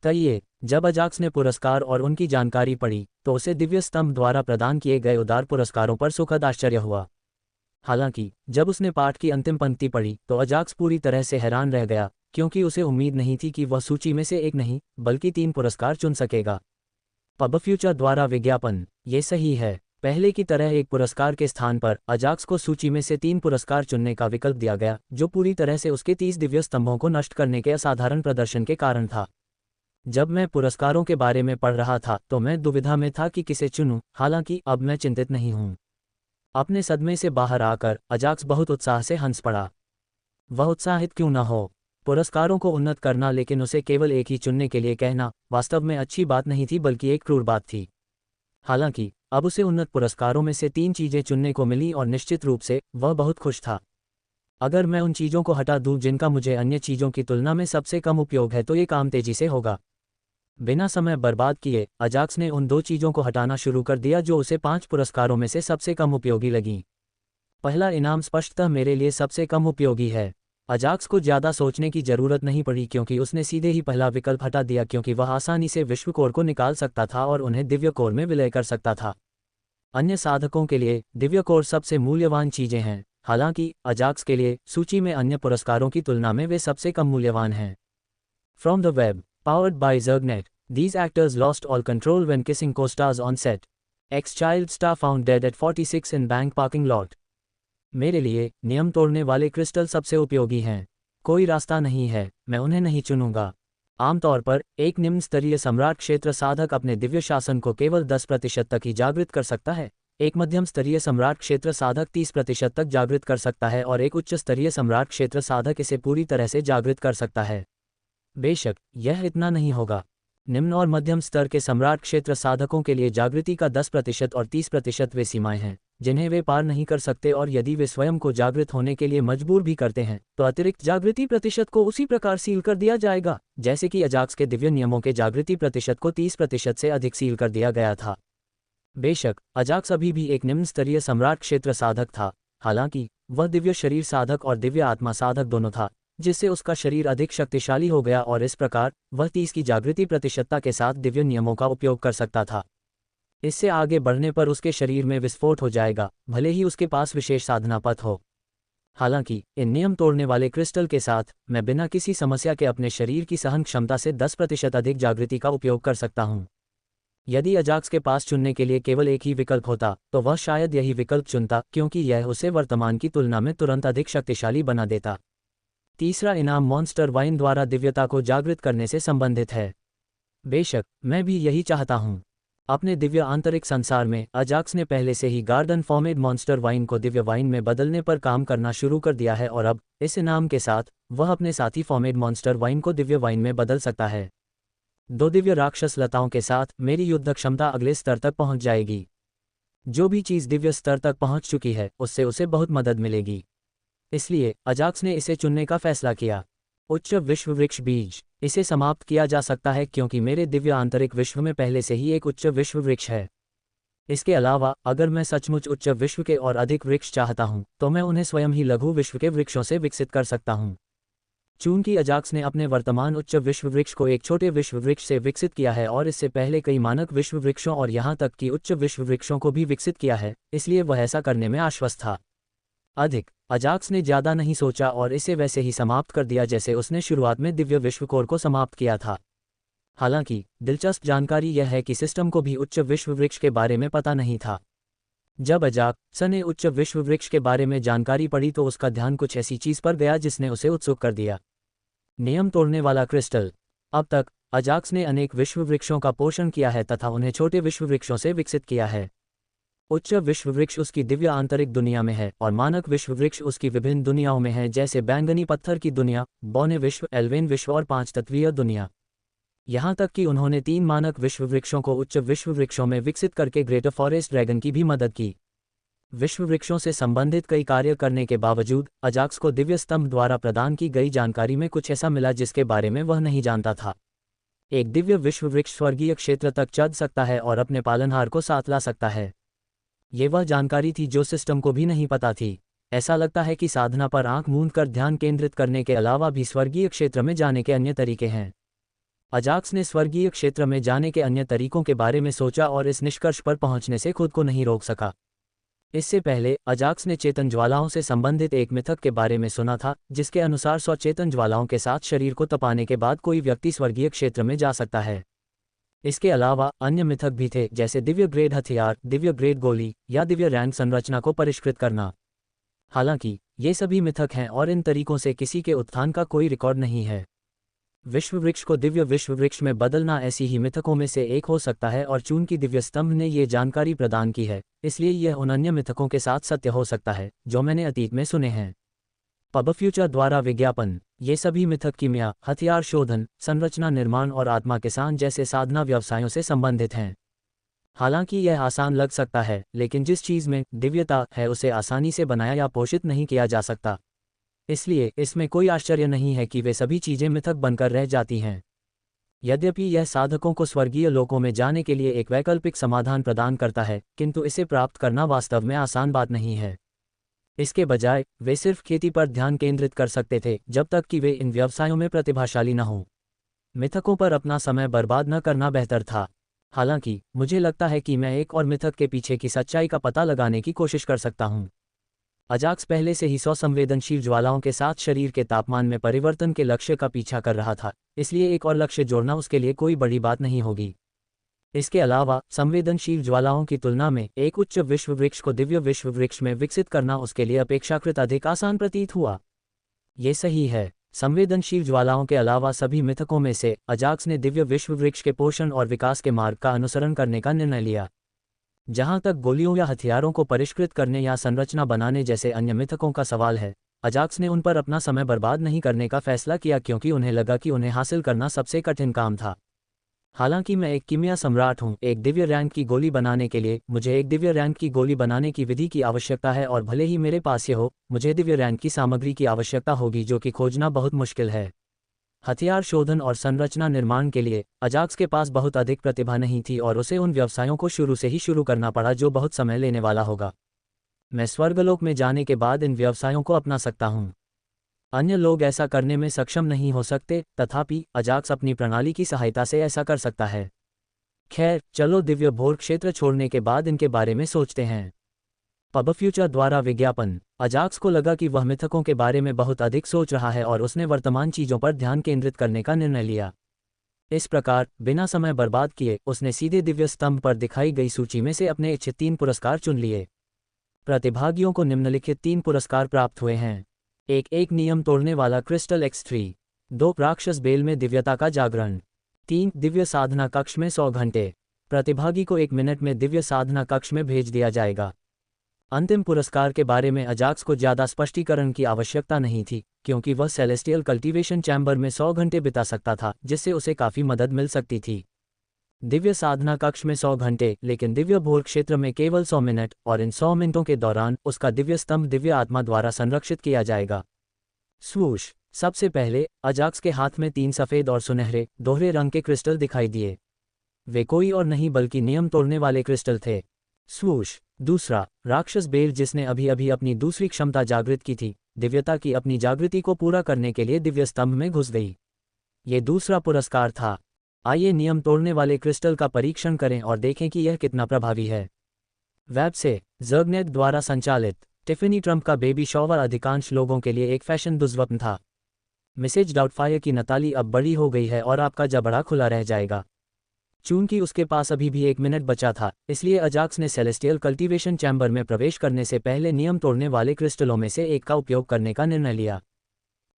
तइए जब अजाक्स ने पुरस्कार और उनकी जानकारी पढ़ी तो उसे दिव्य स्तंभ द्वारा प्रदान किए गए उदार पुरस्कारों पर सुखद आश्चर्य हुआ। हालांकि जब उसने पाठ की अंतिम पंक्ति पढ़ी तो अजाक्स पूरी तरह से हैरान रह गया, क्योंकि उसे उम्मीद नहीं थी कि वह सूची में से एक नहीं बल्कि 3 पुरस्कार चुन सकेगा। पब फ्यूचर द्वारा विज्ञापन। ये सही है। पहले की तरह एक पुरस्कार के स्थान पर अजाक्स को सूची में से 3 पुरस्कार चुनने का विकल्प दिया गया, जो पूरी तरह से उसके 30 दिव्य स्तंभों को नष्ट करने के असाधारण प्रदर्शन के कारण था। जब मैं पुरस्कारों के बारे में पढ़ रहा था तो मैं दुविधा में था कि किसे चुनूं, हालांकि अब मैं चिंतित नहीं हूं। अपने सदमे से बाहर आकर अजाक्स बहुत उत्साह से हंस पड़ा। वह उत्साहित क्यों न हो। पुरस्कारों को उन्नत करना, लेकिन उसे केवल एक ही चुनने के लिए कहना वास्तव में अच्छी बात नहीं थी बल्कि एक क्रूर बात थी। हालांकि अब उसे उन्नत पुरस्कारों में से 3 चीजें चुनने को मिली और निश्चित रूप से वह बहुत खुश था। अगर मैं उन चीज़ों को हटा दूं जिनका मुझे अन्य चीज़ों की तुलना में सबसे कम उपयोग है तो ये काम तेजी से होगा। बिना समय बर्बाद किए अजाक्स ने उन 2 चीज़ों को हटाना शुरू कर दिया जो उसे 5 पुरस्कारों में से सबसे कम उपयोगी लगीं। पहला इनाम स्पष्टतः मेरे लिए सबसे कम उपयोगी है। अजाक्स को ज़्यादा सोचने की ज़रूरत नहीं पड़ी, क्योंकि उसने सीधे ही पहला विकल्प हटा दिया, क्योंकि वह आसानी से विश्व कोर को निकाल सकता था और उन्हें दिव्य कोर में विलय कर सकता था। अन्य साधकों के लिए दिव्य कोर सबसे मूल्यवान चीज़ें हैं, हालांकि अजाक्स के लिए सूची में अन्य पुरस्कारों की तुलना में वे सबसे कम मूल्यवान हैं। From the web, powered by Zergnet, these actors lost all control when kissing co-stars on set. Ex-child star found dead at 46 in bank parking lot. मेरे लिए नियम तोड़ने वाले क्रिस्टल सबसे उपयोगी हैं। कोई रास्ता नहीं है, मैं उन्हें नहीं चुनूंगा। आमतौर पर एक निम्न स्तरीय सम्राट क्षेत्र साधक अपने दिव्य शासन को केवल 10% तक ही जागृत कर सकता है। एक मध्यम स्तरीय सम्राट क्षेत्र साधक 30% तक जागृत कर सकता है और एक उच्च स्तरीय सम्राट क्षेत्र साधक इसे पूरी तरह से जागृत कर सकता है। बेशक यह इतना नहीं होगा। निम्न और मध्यम स्तर के सम्राट क्षेत्र साधकों के लिए जागृति का 10% और 30% वे सीमाएं हैं जिन्हें वे पार नहीं कर सकते, और यदि वे स्वयं को जागृत होने के लिए मजबूर भी करते हैं तो अतिरिक्त जागृति प्रतिशत को उसी प्रकार सील कर दिया जाएगा जैसे कि अजाक्स के दिव्य नियमों के जागृति प्रतिशत को 30% से अधिक सील कर दिया गया था। बेशक अजाक्स अभी भी एक निम्न स्तरीय सम्राट क्षेत्र साधक था, हालांकि वह दिव्य शरीर साधक और दिव्य आत्मा साधक दोनों था, जिससे उसका शरीर अधिक शक्तिशाली हो गया और इस प्रकार वह 30 की जागृति प्रतिशतता के साथ दिव्य नियमों का उपयोग कर सकता था। इससे आगे बढ़ने पर उसके शरीर में विस्फोट हो जाएगा, भले ही उसके पास विशेष साधना पथ हो। हालांकि इन नियम तोड़ने वाले क्रिस्टल के साथ मैं बिना किसी समस्या के अपने शरीर की सहन क्षमता से 10% अधिक जागृति का उपयोग कर सकता हूं। यदि अजाक्स के पास चुनने के लिए केवल एक ही विकल्प होता तो वह शायद यही विकल्प चुनता, क्योंकि यह उसे वर्तमान की तुलना में तुरंत अधिक शक्तिशाली बना देता। तीसरा इनाम मॉन्स्टर वाइन द्वारा दिव्यता को जागृत करने से संबंधित है। बेशक मैं भी यही चाहता हूं। अपने दिव्य आंतरिक संसार में अजाक्स ने पहले से ही गार्डन फॉर्मेड मॉन्स्टर वाइन को दिव्य वाइन में बदलने पर काम करना शुरू कर दिया है, और अब इस इनाम के साथ वह अपने साथी फॉर्मेड मॉन्स्टर वाइन को दिव्य वाइन में बदल सकता है। 2 दिव्य राक्षस लताओं के साथ मेरी युद्ध क्षमता अगले स्तर तक पहुंच जाएगी। जो भी चीज़ दिव्य स्तर तक पहुंच चुकी है उससे उसे बहुत मदद मिलेगी। इसलिए अजाक्स ने इसे चुनने का फैसला किया। उच्च विश्व वृक्ष बीज। इसे समाप्त किया जा सकता है क्योंकि मेरे दिव्य आंतरिक विश्व में पहले से ही एक उच्च विश्व वृक्ष है। इसके अलावा अगर मैं सचमुच उच्च विश्व के और अधिक वृक्ष चाहता हूं तो मैं उन्हें स्वयं ही लघु विश्व के वृक्षों से विकसित कर सकता हूं। चूंकि अजाक्स ने अपने वर्तमान उच्च विश्व वृक्ष को एक छोटे विश्व वृक्ष से विकसित किया है और इससे पहले कई मानक विश्व वृक्षों और यहां तक कि उच्च विश्व वृक्षों को भी विकसित किया है, इसलिए वह ऐसा करने में आश्वस्त था। अजाक्स ने ज्यादा नहीं सोचा और इसे वैसे ही समाप्त कर दिया जैसे उसने शुरुआत में दिव्य विश्व कोर को समाप्त किया था। हालांकि दिलचस्प जानकारी यह है कि सिस्टम को भी उच्च विश्व वृक्ष के बारे में पता नहीं था। जब अजाक्स ने उच्च विश्व वृक्ष के बारे में जानकारी पढ़ी तो उसका ध्यान कुछ ऐसी चीज पर गया जिसने उसे उत्सुक कर दिया। नियम तोड़ने वाला क्रिस्टल। अब तक अजाक्स ने अनेक विश्व वृक्षों का पोषण किया है तथा उन्हें छोटे विश्व वृक्षों से विकसित किया है। उच्च विश्व वृक्ष उसकी दिव्य आंतरिक दुनिया में है और मानक विश्व वृक्ष उसकी विभिन्न दुनियाओं में है, जैसे बैंगनी पत्थर की दुनिया, बौने विश्व, एल्वेन विश्व और 5 तत्वीय दुनिया। यहाँ तक कि उन्होंने 3 मानक विश्व वृक्षों को उच्च विश्व वृक्षों में विकसित करके ग्रेटर फॉरेस्ट ड्रैगन की भी मदद की। विश्व वृक्षों से संबंधित कई कार्य करने के बावजूद अजाक्स को दिव्य स्तंभ द्वारा प्रदान की गई जानकारी में कुछ ऐसा मिला जिसके बारे में वह नहीं जानता था। एक दिव्य विश्व वृक्ष स्वर्गीय क्षेत्र तक चढ़ सकता है और अपने पालनहार को साथ ला सकता है। ये वह जानकारी थी जो सिस्टम को भी नहीं पता थी। ऐसा लगता है कि साधना पर आंख मूंद कर ध्यान केंद्रित करने के अलावा भी स्वर्गीय क्षेत्र में जाने के अन्य तरीके हैं। अजाक्स ने स्वर्गीय क्षेत्र में जाने के अन्य तरीकों के बारे में सोचा और इस निष्कर्ष पर पहुंचने से खुद को नहीं रोक सका। इससे पहले अजाक्स ने चेतन ज्वालाओं से संबंधित एक मिथक के बारे में सुना था, जिसके अनुसार 100 चेतन ज्वालाओं के साथ शरीर को तपाने के बाद कोई व्यक्ति स्वर्गीय क्षेत्र में जा सकता है। इसके अलावा अन्य मिथक भी थे, जैसे दिव्य ग्रेड हथियार, दिव्य ग्रेड गोली या दिव्य रैंक संरचना को परिष्कृत करना। हालांकि ये सभी मिथक हैं और इन तरीकों से किसी के उत्थान का कोई रिकॉर्ड नहीं है। विश्व वृक्ष को दिव्य विश्व वृक्ष में बदलना ऐसी ही मिथकों में से एक हो सकता है और चूंकि दिव्य स्तंभ ने ये जानकारी प्रदान की है, इसलिए यह उन अन्य मिथकों के साथ सत्य हो सकता है जो मैंने अतीत में सुने हैं। पब फ्यूचर द्वारा विज्ञापन। ये सभी मिथक कीमिया, हथियार शोधन, संरचना निर्माण और आत्मा किसान जैसे साधना व्यवसायों से संबंधित हैं। हालांकि यह आसान लग सकता है, लेकिन जिस चीज़ में दिव्यता है उसे आसानी से बनाया या पोषित नहीं किया जा सकता। इसलिए इसमें कोई आश्चर्य नहीं है कि वे सभी चीज़ें मिथक बनकर रह जाती हैं। यद्यपि यह साधकों को स्वर्गीय लोकों में जाने के लिए एक वैकल्पिक समाधान प्रदान करता है, किंतु इसे प्राप्त करना वास्तव में आसान बात नहीं है। इसके बजाय वे सिर्फ खेती पर ध्यान केंद्रित कर सकते थे जब तक कि वे इन व्यवसायों में प्रतिभाशाली न हों। मिथकों पर अपना समय बर्बाद न करना बेहतर था। हालांकि मुझे लगता है कि मैं एक और मिथक के पीछे की सच्चाई का पता लगाने की कोशिश कर सकता हूं। अजाक्स पहले से ही 100 संवेदनशील ज्वालाओं के साथ शरीर के तापमान में परिवर्तन के लक्ष्य का पीछा कर रहा था, इसलिए एक और लक्ष्य जोड़ना उसके लिए कोई बड़ी बात नहीं होगी। इसके अलावा संवेदनशील ज्वालाओं की तुलना में एक उच्च विश्व वृक्ष को दिव्य विश्व वृक्ष में विकसित करना उसके लिए अपेक्षाकृत अधिक आसान प्रतीत हुआ। ये सही है। संवेदनशील ज्वालाओं के अलावा सभी मिथकों में से अजाक्स ने दिव्य विश्व वृक्ष के पोषण और विकास के मार्ग का अनुसरण करने का निर्णय लिया। जहां तक गोलियों या हथियारों को परिष्कृत करने या संरचना बनाने जैसे अन्य मिथकों का सवाल है, अजाक्स ने उन पर अपना समय बर्बाद नहीं करने का फैसला किया क्योंकि उन्हें लगा कि उन्हें हासिल करना सबसे कठिन काम था। हालांकि मैं एक कीमिया सम्राट हूं, एक दिव्य रैंक की गोली बनाने के लिए मुझे एक दिव्य रैंक की गोली बनाने की विधि की आवश्यकता है और भले ही मेरे पास ये हो, मुझे दिव्य रैंक की सामग्री की आवश्यकता होगी जो कि खोजना बहुत मुश्किल है। हथियार शोधन और संरचना निर्माण के लिए अजाक्स के पास बहुत अधिक प्रतिभा नहीं थी और उसे उन व्यवसायों को शुरू से ही शुरू करना पड़ा जो बहुत समय लेने वाला होगा। मैं स्वर्गलोक में जाने के बाद इन व्यवसायों को अपना सकता हूँ। अन्य लोग ऐसा करने में सक्षम नहीं हो सकते, तथापि अजाक्स अपनी प्रणाली की सहायता से ऐसा कर सकता है। खैर, चलो दिव्य भोर क्षेत्र छोड़ने के बाद इनके बारे में सोचते हैं। पब फ्यूचर द्वारा विज्ञापन। अजाक्स को लगा कि वह मिथकों के बारे में बहुत अधिक सोच रहा है और उसने वर्तमान चीज़ों पर ध्यान केंद्रित करने का निर्णय लिया। इस प्रकार बिना समय बर्बाद किए उसने सीधे दिव्य स्तंभ पर दिखाई गई सूची में से अपने इच्छित 3 पुरस्कार चुन लिए। प्रतिभागियों को निम्नलिखित 3 पुरस्कार प्राप्त हुए हैं। एक नियम तोड़ने वाला क्रिस्टल X3। 2 राक्षस बेल में दिव्यता का जागरण। 3 दिव्य साधना कक्ष में 100 घंटे। प्रतिभागी को 1 मिनट में दिव्य साधना कक्ष में भेज दिया जाएगा। अंतिम पुरस्कार के बारे में अजाक्स को ज़्यादा स्पष्टीकरण की आवश्यकता नहीं थी, क्योंकि वह सेलेस्टियल कल्टीवेशन चैम्बर में 100 घंटे बिता सकता था, जिससे उसे काफ़ी मदद मिल सकती थी। दिव्य साधना कक्ष में 100 घंटे, लेकिन दिव्य भोर क्षेत्र में केवल 100 मिनट, और इन 100 मिनटों के दौरान उसका दिव्य स्तंभ दिव्य आत्मा द्वारा संरक्षित किया जाएगा। स्वूश। सबसे पहले अजाक्स के हाथ में 3 सफ़ेद और सुनहरे दोहरे रंग के क्रिस्टल दिखाई दिए। वे कोई और नहीं बल्कि नियम तोड़ने वाले क्रिस्टल थे। स्वूश। दूसरा, राक्षस बेल जिसने अभी अभी अपनी दूसरी क्षमता जागृत की थी, दिव्यता की अपनी जागृति को पूरा करने के लिए दिव्य स्तंभ में घुस गई। ये दूसरा पुरस्कार था। आइए नियम तोड़ने वाले क्रिस्टल का परीक्षण करें और देखें कि यह कितना प्रभावी है। वेब से ज़र्गनेट द्वारा संचालित टिफ़नी ट्रंप का बेबी शॉवर अधिकांश लोगों के लिए एक फैशन दुर्स्वप्न था। मिसेज डाउटफायर की नताली अब बड़ी हो गई है और आपका जबड़ा खुला रह जाएगा। चूंकि उसके पास अभी भी 1 मिनट बचा था, इसलिए अजाक्स ने सेलेस्टियल कल्टीवेशन चैम्बर में प्रवेश करने से पहले नियम तोड़ने वाले क्रिस्टलों में से एक का उपयोग करने का निर्णय लिया।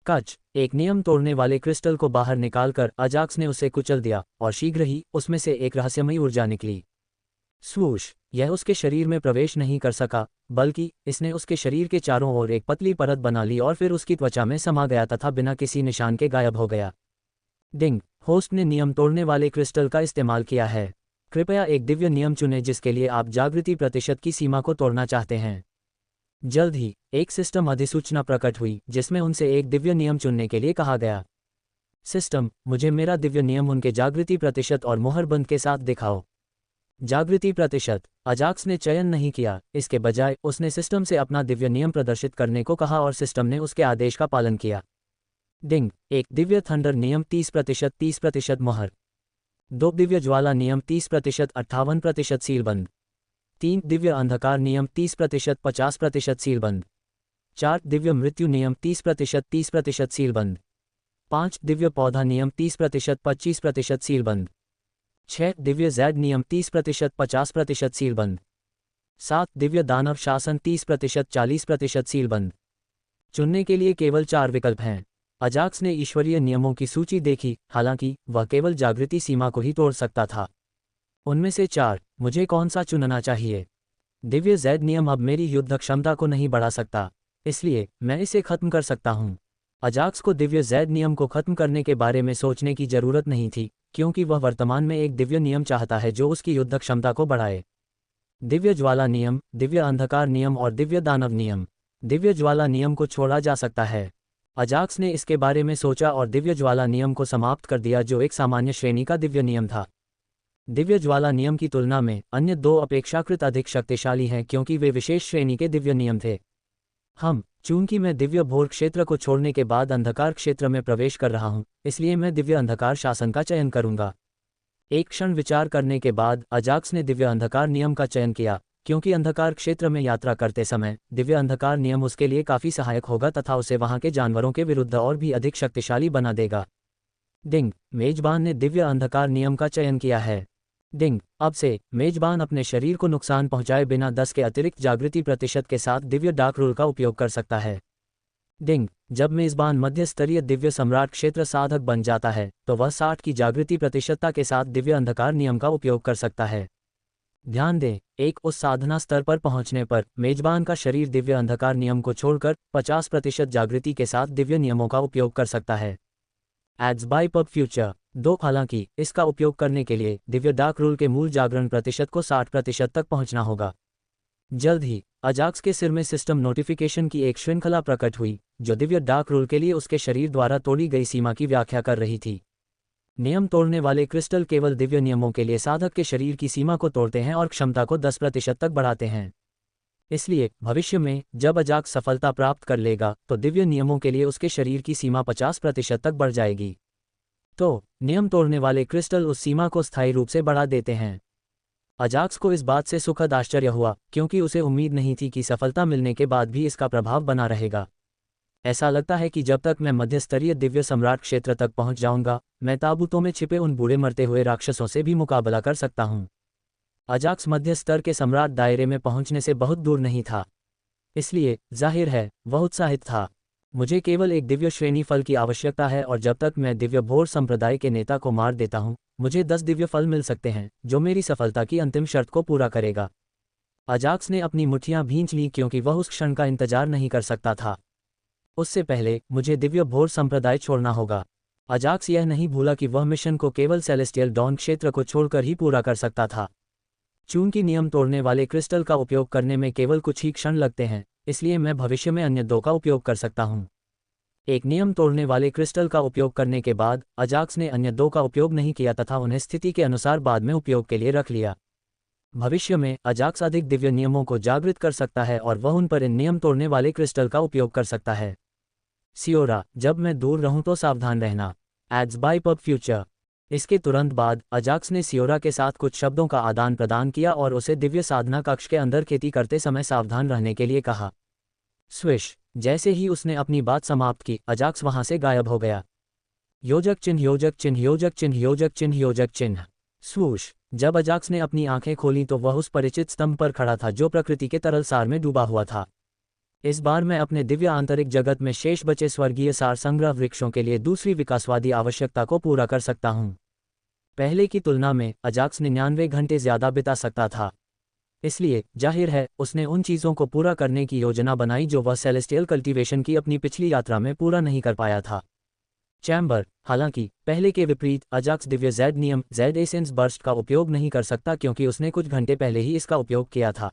कच। एक नियम तोड़ने वाले क्रिस्टल को बाहर निकालकर अजाक्स ने उसे कुचल दिया, और शीघ्र ही उसमें से एक रहस्यमयी ऊर्जा निकली। स्वूश। यह उसके शरीर में प्रवेश नहीं कर सका, बल्कि इसने उसके शरीर के चारों ओर एक पतली परत बना ली और फिर उसकी त्वचा में समा गया तथा बिना किसी निशान के गायब हो गया। डिंग। होस्ट ने नियम तोड़ने वाले क्रिस्टल का इस्तेमाल किया है। कृपया एक दिव्य नियम चुनें जिसके लिए आप जागृति प्रतिशत की सीमा को तोड़ना चाहते हैं। जल्द ही एक सिस्टम अधिसूचना प्रकट हुई जिसमें उनसे एक दिव्य नियम चुनने के लिए कहा गया। सिस्टम, मुझे मेरा दिव्य नियम उनके जागृति प्रतिशत और मुहरबंद के साथ दिखाओ। जागृति प्रतिशत। अजाक्स ने चयन नहीं किया, इसके बजाय उसने सिस्टम से अपना दिव्य नियम प्रदर्शित करने को कहा और सिस्टम ने उसके आदेश का पालन किया। डिंग। एक दिव्य थंडर नियम 30% मुहर। 2 दिव्य ज्वाला नियम 30% 58% सीलबंद। 3 दिव्य अंधकार नियम 30% 50% सीलबंद। 4 दिव्य मृत्यु नियम 30% 30% सीलबंद। 5 दिव्य पौधा नियम 30% 25% सीलबंद। 6 दिव्य जैड नियम 30% 50% सीलबंद। 7 दिव्य दानव शासन 30% 40% सीलबंद। चुनने के लिए केवल 4 विकल्प हैं। अजाक्स ने ईश्वरीय नियमों की सूची देखी, हालांकि वह केवल जागृति सीमा को ही तोड़ सकता था। उनमें से 4, मुझे कौन सा चुनना चाहिए? दिव्य जैड नियम अब मेरी युद्ध क्षमता को नहीं बढ़ा सकता, इसलिए मैं इसे खत्म कर सकता हूं। अजाक्स को दिव्य जैड नियम को खत्म करने के बारे में सोचने की जरूरत नहीं थी, क्योंकि वह वर्तमान में एक दिव्य नियम चाहता है जो उसकी युद्ध क्षमता को बढ़ाए। दिव्य ज्वाला नियम, दिव्य अंधकार नियम और दिव्य दानव नियम। दिव्य ज्वाला नियम को छोड़ा जा सकता है। अजाक्स ने इसके बारे में सोचा और दिव्य ज्वाला नियम को समाप्त कर दिया, जो एक सामान्य श्रेणी का दिव्य नियम था। दिव्य ज्वाला नियम की तुलना में अन्य 2 अपेक्षाकृत अधिक शक्तिशाली हैं क्योंकि वे विशेष श्रेणी के दिव्य नियम थे। चूंकि मैं दिव्य भोर क्षेत्र को छोड़ने के बाद अंधकार क्षेत्र में प्रवेश कर रहा हूं, इसलिए मैं दिव्य अंधकार शासन का चयन करूंगा। एक क्षण विचार करने के बाद अजाक्स ने दिव्य अंधकार नियम का चयन किया, क्योंकि अंधकार क्षेत्र में यात्रा करते समय दिव्य अंधकार नियम उसके लिए काफ़ी सहायक होगा तथा उसे वहां के जानवरों के विरुद्ध और भी अधिक शक्तिशाली बना देगा। डिंग। मेजबान ने दिव्य अंधकार नियम का चयन किया है। डिंग। अब से मेजबान अपने शरीर को नुकसान पहुंचाए बिना 10 के अतिरिक्त जागृति प्रतिशत के साथ दिव्य डार्क रूल का उपयोग कर सकता है। डिंग। जब मेजबान मध्य स्तरीय दिव्य सम्राट क्षेत्र साधक बन जाता है तो वह 60 की जागृति प्रतिशतता के साथ दिव्य अंधकार नियम का उपयोग कर सकता है। ध्यान दें, एक उस साधना स्तर पर पहुंचने पर मेजबान का शरीर दिव्य अंधकार नियम को छोड़कर 50% जागृति के साथ दिव्य नियमों का उपयोग कर सकता है। Ads by pub future 2। हालांकि इसका उपयोग करने के लिए दिव्य डार्क रूल के मूल जागरण प्रतिशत को 60% तक पहुंचना होगा। जल्द ही अजाक्स के सिर में सिस्टम नोटिफिकेशन की एक श्रृंखला प्रकट हुई, जो दिव्य डार्क रूल के लिए उसके शरीर द्वारा तोड़ी गई सीमा की व्याख्या कर रही थी। नियम तोड़ने वाले क्रिस्टल केवल दिव्य नियमों के लिए साधक के शरीर की सीमा को तोड़ते हैं और क्षमता को 10% तक बढ़ाते हैं। इसलिए भविष्य में जब अजाक्स सफलता प्राप्त कर लेगा तो दिव्य नियमों के लिए उसके शरीर की सीमा 50% तक बढ़ जाएगी। तो नियम तोड़ने वाले क्रिस्टल उस सीमा को स्थायी रूप से बढ़ा देते हैं। अजाक्स को इस बात से सुखद आश्चर्य हुआ, क्योंकि उसे उम्मीद नहीं थी कि सफलता मिलने के बाद भी इसका प्रभाव बना रहेगा। ऐसा लगता है कि जब तक मैं मध्य स्तरीय दिव्य सम्राट क्षेत्र तक पहुंच जाऊंगा, मैं ताबूतों में छिपे उन बूढ़े मरते हुए राक्षसों से भी मुकाबला कर सकता हूं। अजाक्स मध्य स्तर के सम्राट दायरे में पहुंचने से बहुत दूर नहीं था, इसलिए जाहिर है वह उत्साहित था। मुझे केवल एक दिव्य श्रेणी फल की आवश्यकता है और जब तक मैं दिव्य भोर संप्रदाय के नेता को मार देता हूं, मुझे 10 दिव्य फल मिल सकते हैं, जो मेरी सफलता की अंतिम शर्त को पूरा करेगा। अजाक्स ने अपनी मुट्ठियां भींच लीं क्योंकि वह उस क्षण का इंतजार नहीं कर सकता था। उससे पहले मुझे दिव्य भोर संप्रदाय छोड़ना होगा। अजाक्स यह नहीं भूला कि वह मिशन को केवल सेलेस्टियल डॉन क्षेत्र को छोड़कर ही पूरा कर सकता था। चूंकि नियम तोड़ने वाले क्रिस्टल का उपयोग करने में केवल कुछ ही क्षण लगते हैं, इसलिए मैं भविष्य में अन्य 2 का उपयोग कर सकता हूं। एक नियम तोड़ने वाले क्रिस्टल का उपयोग करने के बाद अजाक्स ने अन्य 2 का उपयोग नहीं किया तथा उन्हें स्थिति के अनुसार बाद में उपयोग के लिए रख लिया। भविष्य में अजाक्स अधिक दिव्य नियमों को जागृत कर सकता है और वह उन पर इन नियम तोड़ने वाले क्रिस्टल का उपयोग कर सकता है। सियोरा, जब मैं दूर रहूं तो सावधान रहना। Ads by pub future. इसके तुरंत बाद अजाक्स ने सियोरा के साथ कुछ शब्दों का आदान प्रदान किया और उसे दिव्य साधना कक्ष के अंदर खेती करते समय सावधान रहने के लिए कहा। स्विश, जैसे ही उसने अपनी बात समाप्त की, अजाक्स वहां से गायब हो गया। योजक चिन्ह, योजक चिन्ह, योजक चिन्ह, योजक चिन्ह, योजक चिन्ह। स्वूश, जब अजाक्स ने अपनी आंखें खोलीं तो वह उस परिचित स्तंभ पर खड़ा था जो प्रकृति के तरल सार में डूबा हुआ था। इस बार मैं अपने दिव्य आंतरिक जगत में शेष बचे स्वर्गीय सार संग्रह वृक्षों के लिए दूसरी विकासवादी आवश्यकता को पूरा कर सकता हूं। पहले की तुलना में अजाक्स 99 घंटे ज्यादा बिता सकता था, इसलिए जाहिर है उसने उन चीज़ों को पूरा करने की योजना बनाई जो वह सेलेस्टियल कल्टीवेशन की अपनी पिछली यात्रा में पूरा नहीं कर पाया था। चैम्बर, हालांकि पहले के विपरीत अजाक्स दिव्य जेड नियम जेड एसेंस बर्स्ट का उपयोग नहीं कर सकता क्योंकि उसने कुछ घंटे पहले ही इसका उपयोग किया था।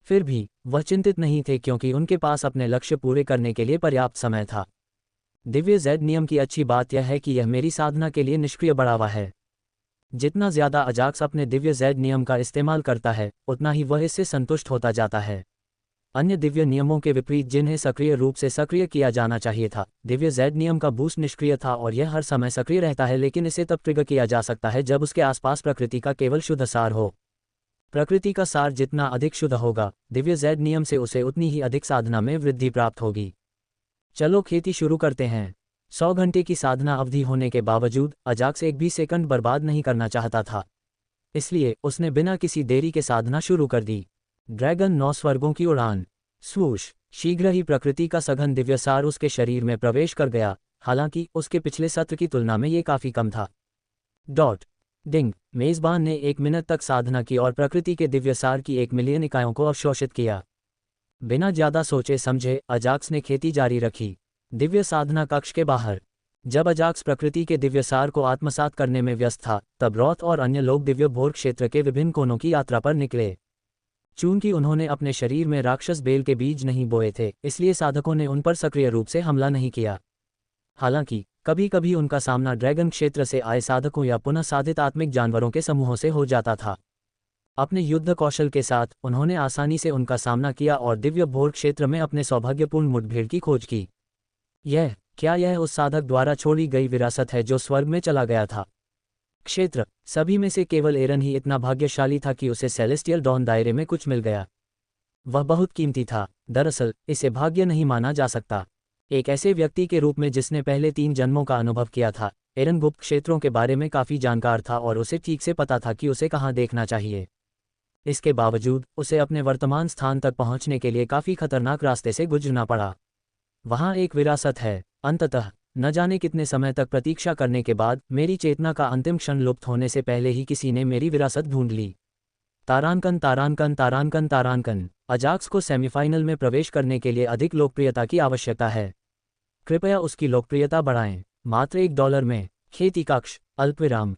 फिर भी वह चिंतित नहीं थे क्योंकि उनके पास अपने लक्ष्य पूरे करने के लिए पर्याप्त समय था। दिव्य जेड नियम की अच्छी बात यह है कि यह मेरी साधना के लिए निष्क्रिय बढ़ावा है। जितना ज्यादा अजाक्स अपने दिव्य जेड नियम का इस्तेमाल करता है, उतना ही वह इससे संतुष्ट होता जाता है। अन्य दिव्य नियमों के विपरीत जिन्हें सक्रिय रूप से सक्रिय किया जाना चाहिए था, दिव्य जेड नियम का बूस्ट निष्क्रिय था और यह हर समय सक्रिय रहता है, लेकिन इसे तब ट्रिगर किया जा सकता है जब उसके आसपास प्रकृति का केवल शुद्ध सार हो। प्रकृति का सार जितना अधिक शुद्ध होगा, दिव्य जेड नियम से उसे उतनी ही अधिक साधना में वृद्धि प्राप्त होगी। चलो खेती शुरू करते हैं। 100 घंटे की साधना अवधि होने के बावजूद अजाक्स एक भी सेकंड बर्बाद नहीं करना चाहता था, इसलिए उसने बिना किसी देरी के साधना शुरू कर दी। ड्रैगन 9 स्वर्गों की उड़ान। स्वूश, शीघ्र ही प्रकृति का सघन दिव्य सार उसके शरीर में प्रवेश कर गया, हालांकि उसके पिछले सत्र की तुलना में ये काफी कम था। डॉट डिंग, मेजबान ने 1 मिनट तक साधना की और प्रकृति के दिव्य सार की 1 मिलियन इकाइयों को अवशोषित किया। बिना ज्यादा सोचे समझे अजाक्स ने खेती जारी रखी। दिव्य साधना कक्ष के बाहर, जब अजाक्स प्रकृति के दिव्य सार को आत्मसात करने में व्यस्त था, तब रॉथ और अन्य लोग दिव्य भोर क्षेत्र के विभिन्न कोनों की यात्रा पर निकले। चूंकि उन्होंने अपने शरीर में राक्षस बेल के बीज नहीं बोए थे, इसलिए साधकों ने उन पर सक्रिय रूप से हमला नहीं किया। हालांकि कभी कभी उनका सामना ड्रैगन क्षेत्र से आए साधकों या पुनः साधित आत्मिक जानवरों के समूहों से हो जाता था। अपने युद्ध कौशल के साथ उन्होंने आसानी से उनका सामना किया और दिव्य भोर क्षेत्र में अपने सौभाग्यपूर्ण मुठभेड़ की खोज की। क्या यह उस साधक द्वारा छोड़ी गई विरासत है जो स्वर्ग में चला गया था? क्षेत्र, सभी में से केवल एरन ही इतना भाग्यशाली था कि उसे सेलेस्टियल डॉन दायरे में कुछ मिल गया। वह बहुत कीमती था। दरअसल इसे भाग्य नहीं माना जा सकता। एक ऐसे व्यक्ति के रूप में जिसने पहले 3 जन्मों का अनुभव किया था, एरन गुप्त क्षेत्रों के बारे में काफ़ी जानकार था और उसे ठीक से पता था कि उसे कहाँ देखना चाहिए। इसके बावजूद उसे अपने वर्तमान स्थान तक पहुँचने के लिए काफ़ी खतरनाक रास्ते से गुजरना पड़ा। वहाँ एक विरासत है। अंततः न जाने कितने समय तक प्रतीक्षा करने के बाद मेरी चेतना का अंतिम क्षण लुप्त होने से पहले ही किसी ने मेरी विरासत ढूंढ ली। तारांकन, तारांकन, तारांकन, तारांकन। अजाक्स को सेमीफाइनल में प्रवेश करने के लिए अधिक लोकप्रियता की आवश्यकता है। कृपया उसकी लोकप्रियता बढ़ाएं। मात्र $1 में। खेती कक्ष, अल्पविराम।